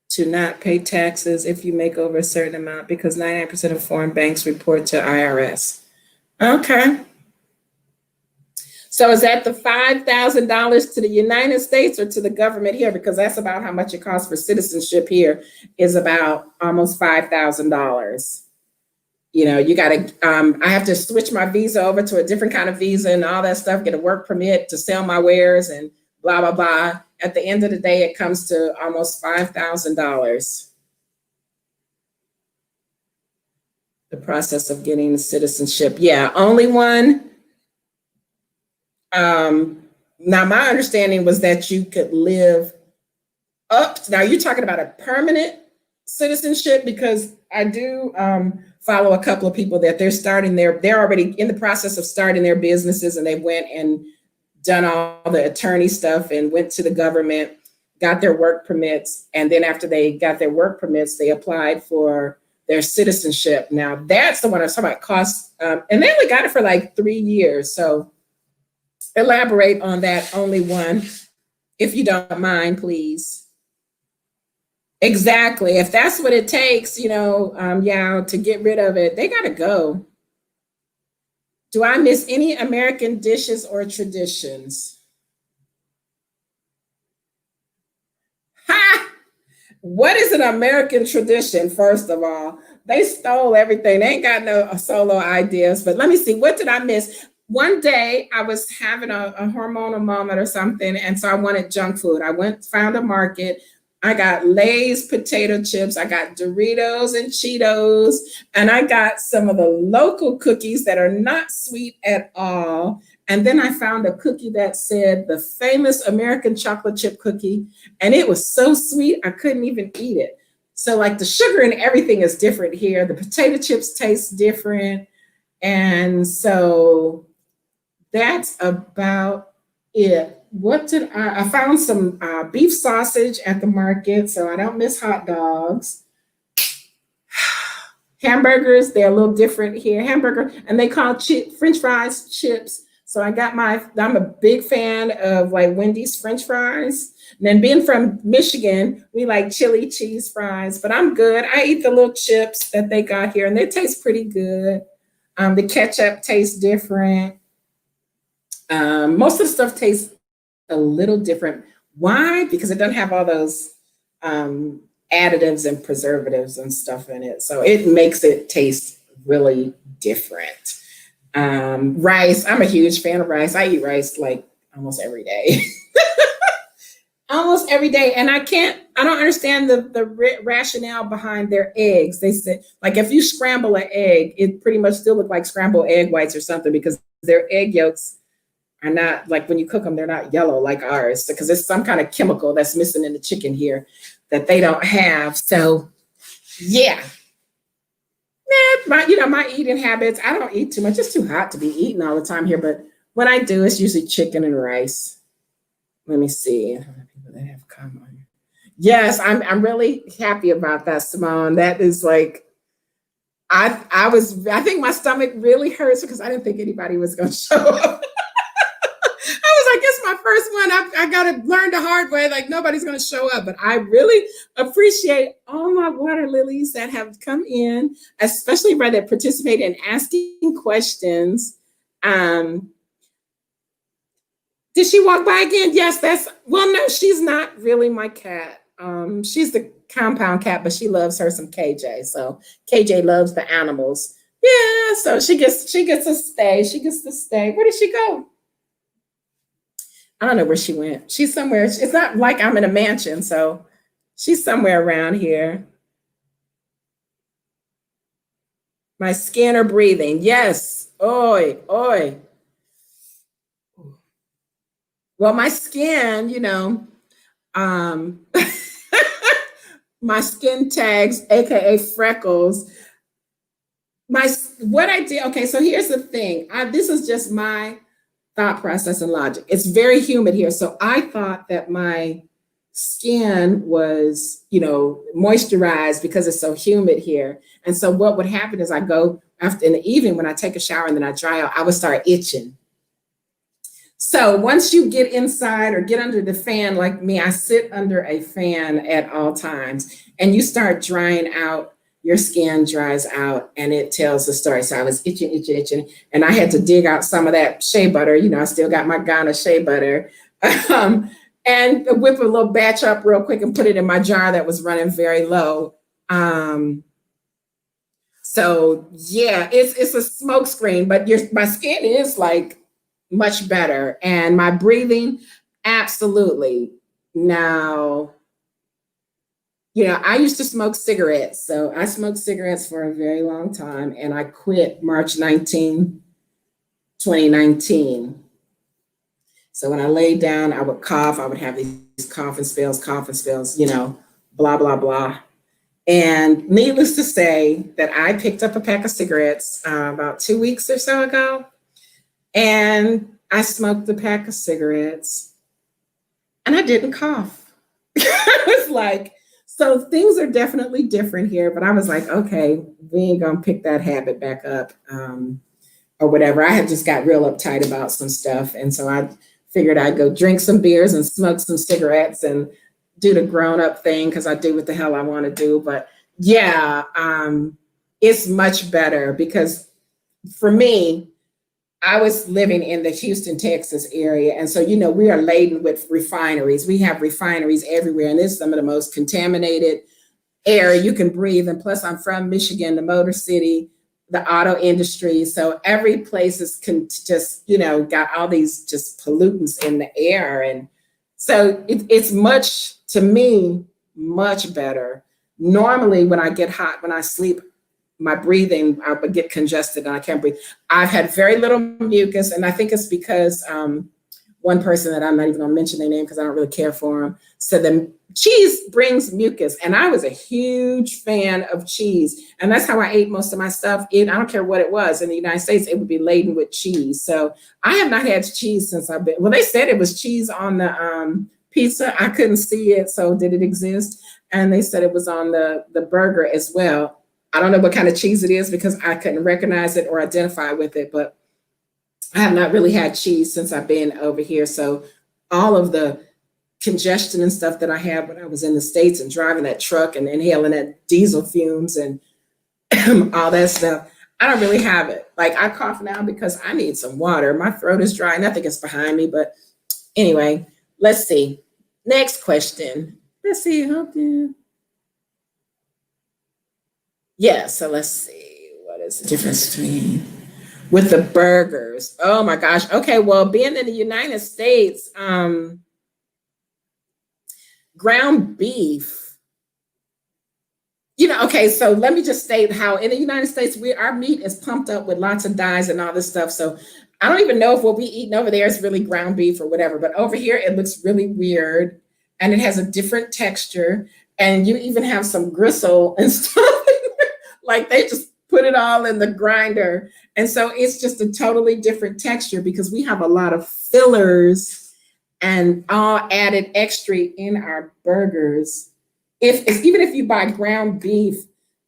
to not pay taxes if you make over a certain amount because 99% of foreign banks report to IRS. Okay. So is that the $5,000 to the United States or to the government here? Because that's about how much it costs for citizenship here is about almost $5,000. You know, you got to, I have to switch my visa over to a different kind of visa and all that stuff, get a work permit to sell my wares and blah, blah, blah. At the end of the day, it comes to almost $5,000. The process of getting citizenship. Yeah, only one. Now, my understanding was that you could live up. Now, you're talking about a permanent citizenship because I do follow a couple of people that they're already in the process of starting their businesses and they went and done all the attorney stuff and went to the government, got their work permits. And then after they got their work permits, they applied for their citizenship. Now, that's the one I was talking about costs. And they only got it for like 3 years. So elaborate on that only one, if you don't mind, please. Exactly. If that's what it takes, yeah, to get rid of it, they got to go. Do I miss any American dishes or traditions? Ha! What is an American tradition, first of all? They stole everything. They ain't got no solo ideas. But let me see. What did I miss? One day I was having a hormonal moment or something. And so I wanted junk food. Found a market. I got Lay's potato chips. I got Doritos and Cheetos. And I got some of the local cookies that are not sweet at all. And then I found a cookie that said the famous American chocolate chip cookie. And it was so sweet, I couldn't even eat it. So, like, the sugar and everything is different here. The potato chips taste different. And so that's about it. What did I found some beef sausage at the market, so I don't miss hot dogs. Hamburgers, they're a little different here. Hamburger, and they call French fries chips. So I'm a big fan of like Wendy's French fries. And then being from Michigan, we like chili cheese fries, but I'm good. I eat the little chips that they got here and they taste pretty good. The ketchup tastes different. Most of the stuff tastes a little different. Why? Because it doesn't have all those um, additives and preservatives and stuff in it. So it makes it taste really different. Rice, I'm a huge fan of rice. I eat rice like almost every day. Almost every day. And I don't understand the rationale behind their eggs. They said, like, if you scramble an egg, it pretty much still look like scrambled egg whites or something because their egg yolks are not like when you cook them, they're not yellow like ours because there's some kind of chemical that's missing in the chicken here that they don't have. So, yeah, my eating habits. I don't eat too much. It's too hot to be eating all the time here, but when I do, it's usually chicken and rice. Let me see. People that have come on. Yes, I'm really happy about that, Simone. That is like I think my stomach really hurts because I didn't think anybody was gonna show up. I was like, it's my first one. I got to learn the hard way. Like, nobody's going to show up. But I really appreciate all my water lilies that have come in, especially by that participate in asking questions. Um, did she walk by again? Yes, well, no, she's not really my cat. She's the compound cat, but she loves her some KJ. So KJ loves the animals. Yeah, so she gets to stay. She gets to stay. Where did she go? I don't know where she went. She's somewhere. It's not like I'm in a mansion, so she's somewhere around here. My skin or breathing. Yes. Oi, oi. Well, my skin, my skin tags, aka freckles. What I did. Okay, so here's the thing. This is just my thought process and logic. It's very humid here. So I thought that my skin was, moisturized because it's so humid here. And so what would happen is I go after in the evening when I take a shower and then I dry out, I would start itching. So once you get inside or get under the fan like me, I sit under a fan at all times and you start drying out, your skin dries out and it tells the story. So I was itching. And I had to dig out some of that shea butter. I still got my Ghana shea butter. And whip a little batch up real quick and put it in my jar that was running very low. So yeah, it's a smoke screen, but my skin is like much better. And my breathing, absolutely. Now, I used to smoke cigarettes. So I smoked cigarettes for a very long time and I quit March 19, 2019. So when I laid down, I would cough. I would have these coughing spells, blah, blah, blah. And needless to say that I picked up a pack of cigarettes about 2 weeks or so ago. And I smoked a pack of cigarettes and I didn't cough. I was like, so things are definitely different here. But I was like, okay, we ain't going to pick that habit back up or whatever. I had just got real uptight about some stuff. And so I figured I'd go drink some beers and smoke some cigarettes and do the grown up thing because I do what the hell I want to do. But yeah, it's much better because for me, I was living in the Houston, Texas area. And so, we are laden with refineries. We have refineries everywhere. And this is some of the most contaminated air you can breathe. And plus, I'm from Michigan, the Motor City, the auto industry. So every place is just, got all these just pollutants in the air. And so it's much, to me, much better. Normally, when I get hot, when I sleep, my breathing, I would get congested and I can't breathe. I've had very little mucus, and I think it's because one person that I'm not even gonna mention their name because I don't really care for them, said that cheese brings mucus. And I was a huge fan of cheese. And that's how I ate most of my stuff. I don't care what it was. In the United States, it would be laden with cheese. So I have not had cheese since they said it was cheese on the pizza. I couldn't see it. So did it exist? And they said it was on the burger as well. I don't know what kind of cheese it is because I couldn't recognize it or identify with it, but I have not really had cheese since I've been over here. So all of the congestion and stuff that I had when I was in the States and driving that truck and inhaling that diesel fumes and all that stuff, I don't really have it. Like I cough now because I need some water. My throat is dry. Nothing is behind me, but anyway, let's see. Next question. Let's see. Yeah, so let's see. What is the difference between with the burgers? Oh my gosh. Okay, well, being in the United States, ground beef. Okay, so let me just state how in the United States, our meat is pumped up with lots of dyes and all this stuff. So I don't even know if what we eating over there is really ground beef or whatever, but over here it looks really weird and it has a different texture. And you even have some gristle and stuff. Like they just put it all in the grinder. And so it's just a totally different texture because we have a lot of fillers and all added extra in our burgers. If even if you buy ground beef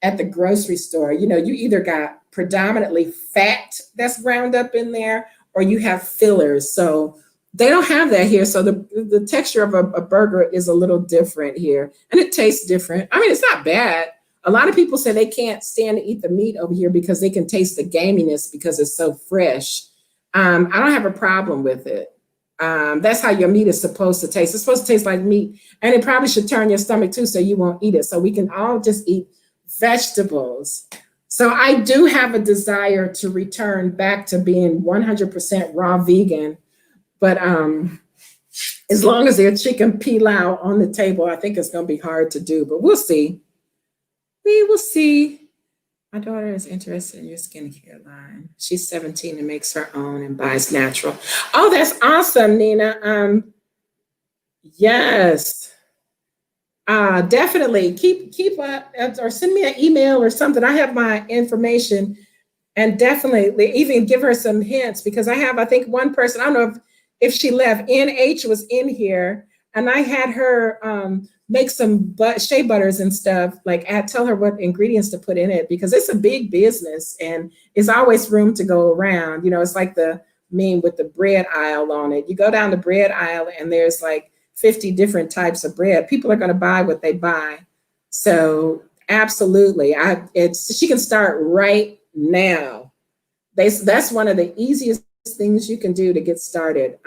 at the grocery store, you either got predominantly fat that's ground up in there or you have fillers. So they don't have that here. So the texture of a burger is a little different here and it tastes different. I mean, it's not bad. A lot of people say they can't stand to eat the meat over here because they can taste the gaminess because it's so fresh. I don't have a problem with it. That's how your meat is supposed to taste. It's supposed to taste like meat, and it probably should turn your stomach too, so you won't eat it. So we can all just eat vegetables. So I do have a desire to return back to being 100% raw vegan, but as long as there's chicken pilau on the table, I think it's going to be hard to do, but we'll see. We will see. My daughter is interested in your skincare line. She's 17 and makes her own and buys natural. Oh, that's awesome, Nina. Yes. Definitely keep or send me an email or something. I have my information and definitely even give her some hints because I think one person, I don't know if she left, NH was in here and I had her make some shea butters and stuff, like tell her what ingredients to put in it because it's a big business and there's always room to go around. It's like the meme with the bread aisle on it. You go down the bread aisle and there's like 50 different types of bread. People are going to buy what they buy. So absolutely. She can start right now. That's one of the easiest things you can do to get started.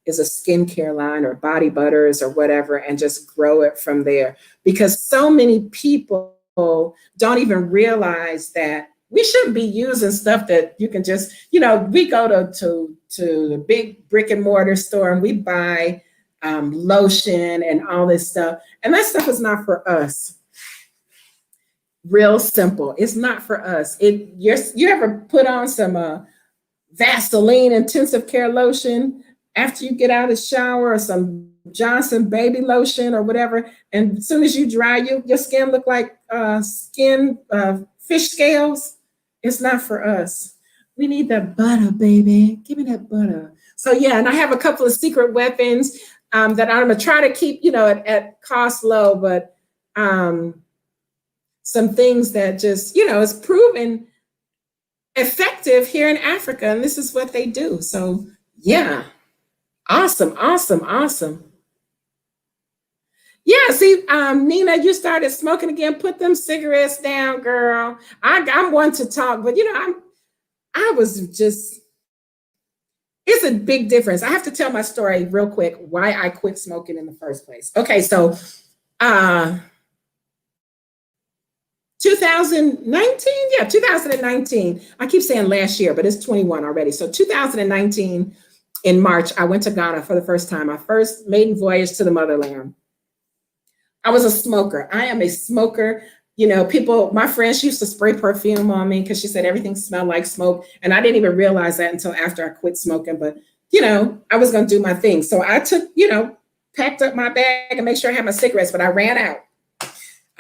Is a skincare line or body butters or whatever, and just grow it from there. Because so many people don't even realize that we shouldn't be using stuff that you can just, we go to the big brick and mortar store and we buy lotion and all this stuff. And that stuff is not for us. Real simple. It's not for us. You ever put on some Vaseline intensive care lotion after you get out of the shower or some Johnson baby lotion or whatever, and as soon as you dry, your skin look like fish scales? It's not for us. We need that butter, baby. Give me that butter. So yeah, and I have a couple of secret weapons that I'm gonna try to keep, at cost low, but some things that just, is proven effective here in Africa, and this is what they do. So yeah. Awesome. Yeah, see, Nina, you started smoking again. Put them cigarettes down, girl. I'm one to talk, but I was just, it's a big difference. I have to tell my story real quick, why I quit smoking in the first place. Okay, so 2019, yeah, 2019. I keep saying last year, but it's 21 already. So 2019, in March, I went to Ghana for the first time, my first maiden voyage to the motherland. I was a smoker. I am a smoker. My friends used to spray perfume on me because she said everything smelled like smoke. And I didn't even realize that until after I quit smoking. But, I was going to do my thing. So I took, packed up my bag and make sure I had my cigarettes, but I ran out.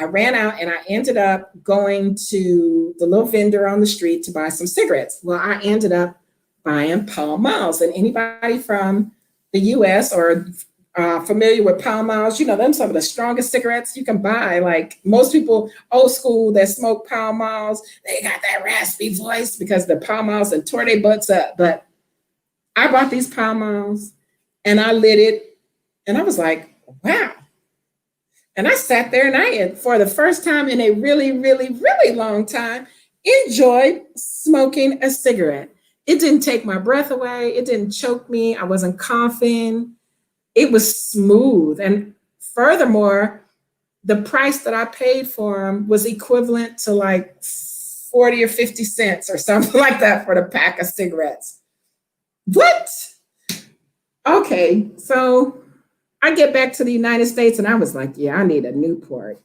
And I ended up going to the little vendor on the street to buy some cigarettes. Well, I ended up buying Pall Malls, and anybody from the US or familiar with Pall Malls, them some of the strongest cigarettes you can buy. Like most people old school that smoke Pall Malls, they got that raspy voice because the Pall Malls and tore their butts up. But I bought these Pall Malls and I lit it and I was like, wow. And I sat there and for the first time in a really, really, really long time, enjoyed smoking a cigarette. It didn't take my breath away. It didn't choke me. I wasn't coughing. It was smooth. And furthermore, the price that I paid for them was equivalent to like 40 or 50 cents or something like that for the pack of cigarettes. What? Okay, so I get back to the United States and I was like, yeah, I need a Newport.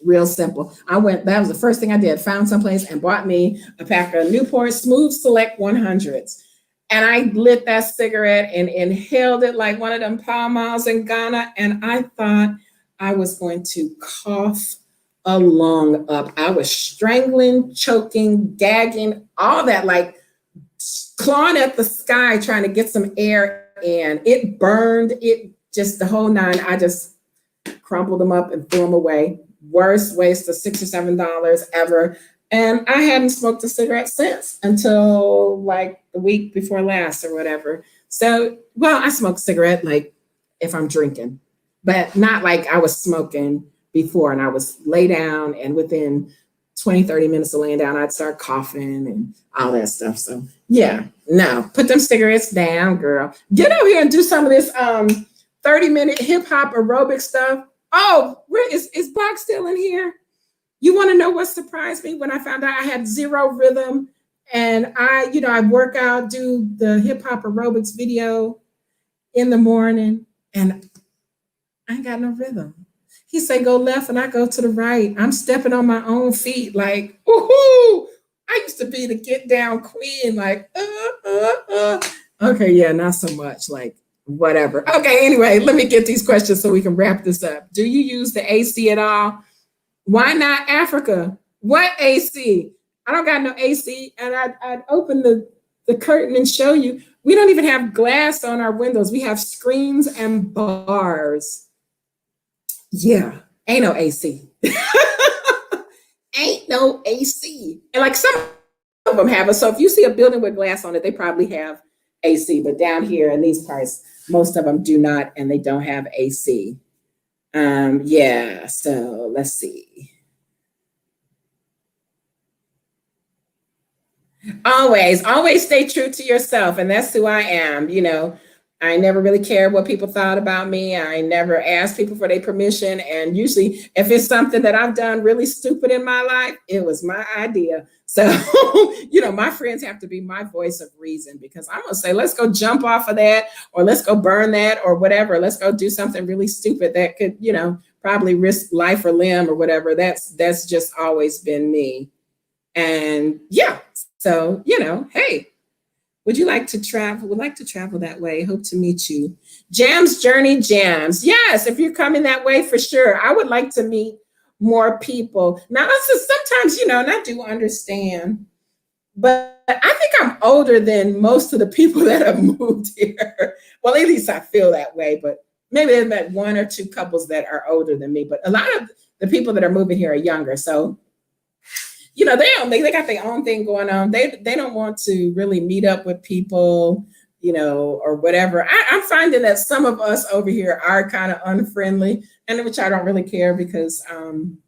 Real simple. That was the first thing I did, found someplace and bought me a pack of Newport Smooth Select 100s. And I lit that cigarette and inhaled it like one of them Pall Malls in Ghana. And I thought I was going to cough a lung up. I was strangling, choking, gagging, all that, like clawing at the sky, trying to get some air in. It burned, it just the whole nine. I just crumpled them up and threw them away. Worst waste of $6 or $7 ever. And I hadn't smoked a cigarette since until like the week before last or whatever. So, well, I smoke a cigarette like if I'm drinking, but not like I was smoking before. And I was lay down and within 20, 30 minutes of laying down, I'd start coughing and all that stuff. So yeah, no, put them cigarettes down, girl. Get over here and do some of this 30-minute hip hop aerobic stuff. Oh, where is Bach still in here? You want to know what surprised me when I found out I had zero rhythm and I work out, do the hip hop aerobics video in the morning and I ain't got no rhythm. He said, go left and I go to the right. I'm stepping on my own feet like, woohoo. I used to be the get down queen, like, Okay, yeah, not so much, like, whatever. Okay, anyway, let me get these questions so we can wrap this up. Do you use the AC at all? Why not Africa? What AC? I don't got no AC. And I'd open the curtain and show you. We don't even have glass on our windows. We have screens and bars. Yeah, ain't no AC. Ain't no AC. And like some of them have it. So if you see a building with glass on it, they probably have AC. But down here in these parts, most of them do not, and they don't have AC. Yeah, so let's see. Always stay true to yourself. And that's who I am. I never really cared what people thought about me. I never asked people for their permission. And usually, if it's something that I've done really stupid in my life, it was my idea. So, my friends have to be my voice of reason because I'm going to say, let's go jump off of that or let's go burn that or whatever. Let's go do something really stupid that could, probably risk life or limb or whatever. That's just always been me. And yeah, so, hey, would you like to travel? Would like to travel that way. Hope to meet you. Jams Journey Jams. Yes, if you're coming that way, for sure. I would like to meet more people. Now, sometimes, and I do understand, but I think I'm older than most of the people that have moved here. Well, at least I feel that way, but maybe there's met one or two couples that are older than me, but a lot of the people that are moving here are younger. So they got their own thing going on. They don't want to really meet up with people, or whatever. I'm finding that some of us over here are kind of unfriendly, and which I don't really care because,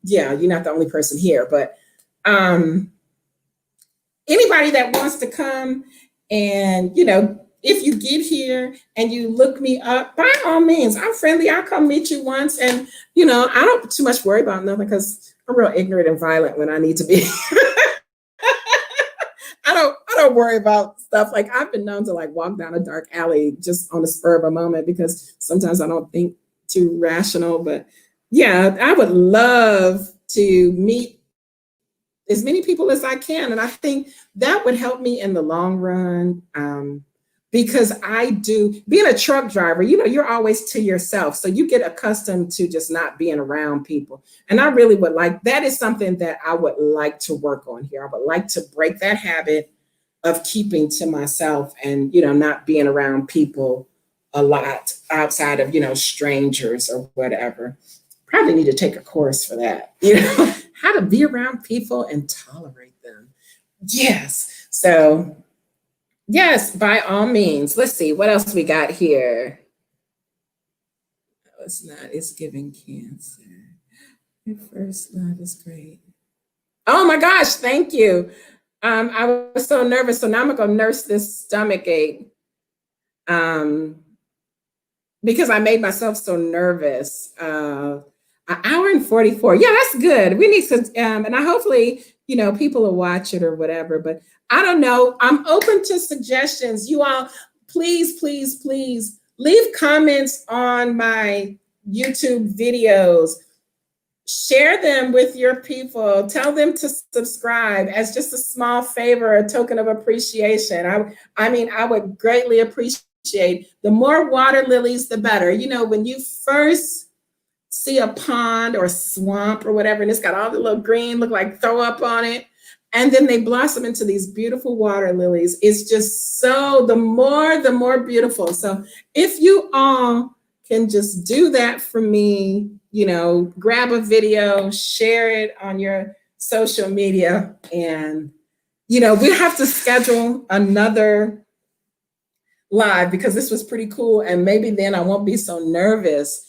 you're not the only person here. But anybody that wants to come and, if you get here and you look me up, by all means, I'm friendly. I'll come meet you once. And, I don't too much worry about nothing because I'm real ignorant and violent when I need to be. I don't worry about stuff. Like I've been known to like walk down a dark alley just on the spur of a moment because sometimes I don't think too rational. But yeah, I would love to meet as many people as I can. And I think that would help me in the long run. Because I do, being a truck driver, you're always to yourself. So you get accustomed to just not being around people. And I really would that is something that I would like to work on here. I would like to break that habit of keeping to myself and, not being around people a lot outside of, strangers or whatever. Probably need to take a course for that, how to be around people and tolerate them. Yes. So yes, by all means. Let's see what else we got here. No, it's not. It's giving cancer. Your first love is great. Oh my gosh, thank you. I was so nervous, so now I'm gonna nurse this stomach ache. Um, because I made myself so nervous. An hour and 44. Yeah, that's good. We need some, and I hopefully, people will watch it or whatever, but I don't know. I'm open to suggestions. You all, please, please, please leave comments on my YouTube videos. Share them with your people. Tell them to subscribe as just a small favor, a token of appreciation. I mean, I would greatly appreciate the more water lilies, the better. When you first see a pond or swamp or whatever, and it's got all the little green, look like throw up on it, and then they blossom into these beautiful water lilies. It's just so the more beautiful. So if you all can just do that for me, grab a video, share it on your social media, and we have to schedule another live because this was pretty cool, and maybe then I won't be so nervous.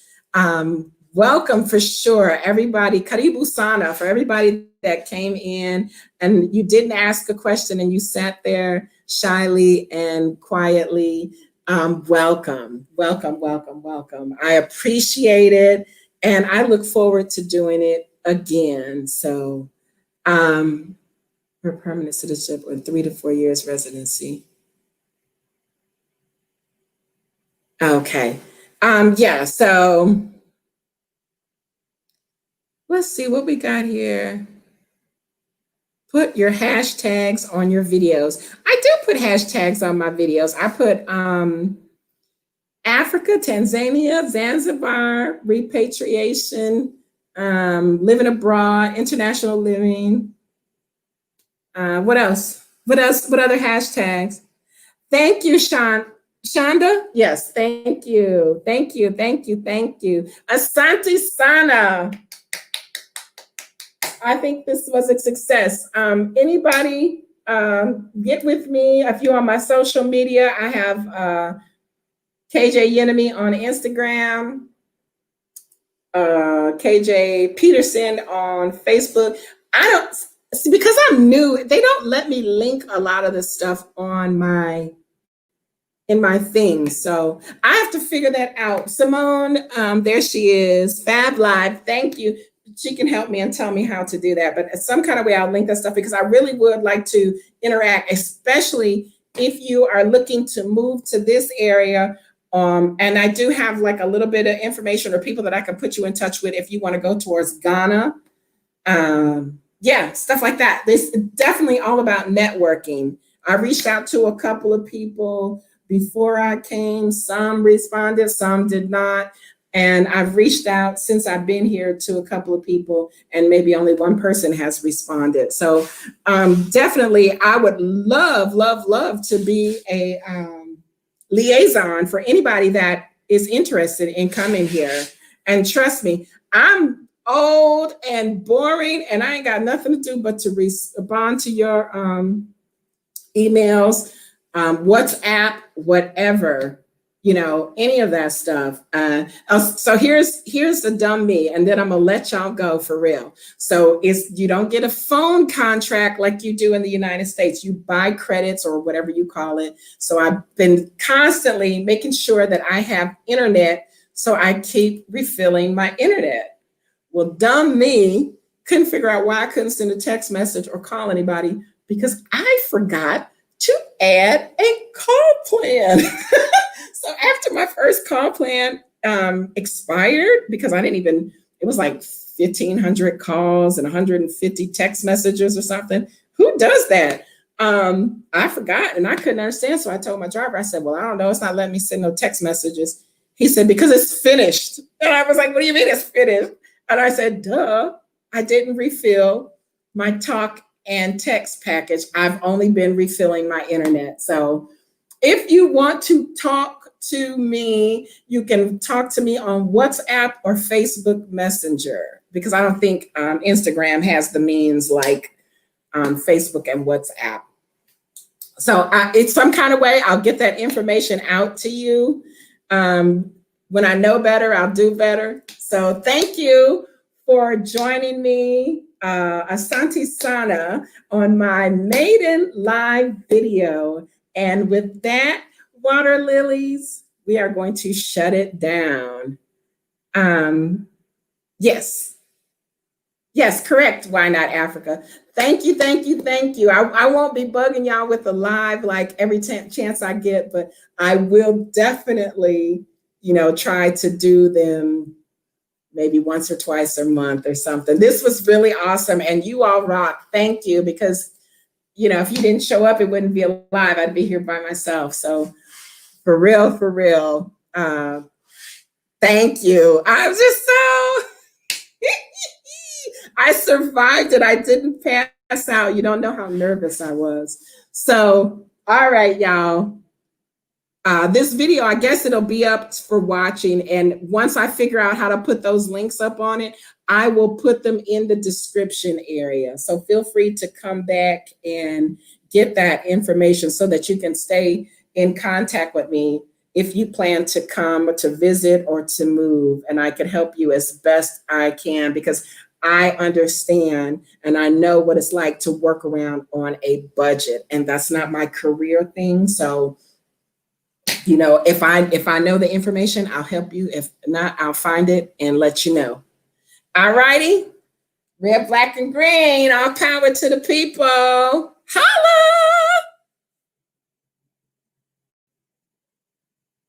Welcome for sure, everybody. Karibu sana for everybody that came in and you didn't ask a question and you sat there shyly and quietly. Welcome, welcome, welcome, welcome. I appreciate it, and I look forward to doing it again. So, for permanent citizenship or 3 to 4 years residency. Okay. Yeah, so let's see what we got here. Put your hashtags on your videos. I do put hashtags on my videos. I put Africa, Tanzania, Zanzibar, repatriation, living abroad, international living. What else? What else? What other hashtags? Thank you, Shonda? Yes, thank you. Thank you, thank you, thank you. Asante Sana. I think this was a success. Anybody get with me? If you're on my social media, I have KJ Yenemy on Instagram, KJ Peterson on Facebook. I don't see, because I'm new, they don't let me link a lot of the stuff on in my things. So I have to figure that out. Simone, there she is. Fab Live, thank you. She can help me and tell me how to do that. But some kind of way I'll link that stuff because I really would like to interact, especially if you are looking to move to this area. And I do have like a little bit of information or people that I can put you in touch with if you want to go towards Ghana. Yeah, stuff like that. This is definitely all about networking. I reached out to a couple of people before I came. Some responded, some did not. And I've reached out since I've been here to a couple of people, and maybe only one person has responded. So definitely, I would love, love, love to be a liaison for anybody that is interested in coming here. And trust me, I'm old and boring, and I ain't got nothing to do but to respond to your emails, WhatsApp, whatever. Any of that stuff. So here's the dumb me, and then I'm gonna let y'all go for real. So you don't get a phone contract like you do in the United States. You buy credits or whatever you call it. So I've been constantly making sure that I have internet, so I keep refilling my internet. Well, dumb me couldn't figure out why I couldn't send a text message or call anybody because I forgot to add a call plan. So after my first call plan expired, because it was like 1,500 calls and 150 text messages or something. Who does that? I forgot and I couldn't understand. So I told my driver, I said, well, I don't know. It's not letting me send no text messages. He said, because it's finished. And I was like, what do you mean it's finished? And I said, duh, I didn't refill my talk and text package. I've only been refilling my internet. So if you want to talk to me, you can talk to me on WhatsApp or Facebook Messenger, because I don't think Instagram has the means like Facebook and WhatsApp. So it's some kind of way I'll get that information out to you. When I know better, I'll do better. So thank you for joining me Asante Sana on my maiden live video. And with that, water lilies, we are going to shut it down. Yes, yes, correct. Why not Africa? Thank you, thank you, thank you. I won't be bugging y'all with a live like every chance I get, but I will definitely, try to do them maybe once or twice a month or something. This was really awesome. And you all rock. Thank you. Because, if you didn't show up, it wouldn't be alive. I'd be here by myself. So for real, for real. Thank you. I was just so, I survived it. I didn't pass out. You don't know how nervous I was. So, all right, y'all. This video, I guess it'll be up for watching. And once I figure out how to put those links up on it, I will put them in the description area. So feel free to come back and get that information so that you can stay in contact with me if you plan to come to visit or to move. And I can help you as best I can because I understand and I know what it's like to work around on a budget. And that's not my career thing. So if I know the information, I'll help you. If not, I'll find it and let you know. All righty. Red, black, and green. All power to the people. Holla!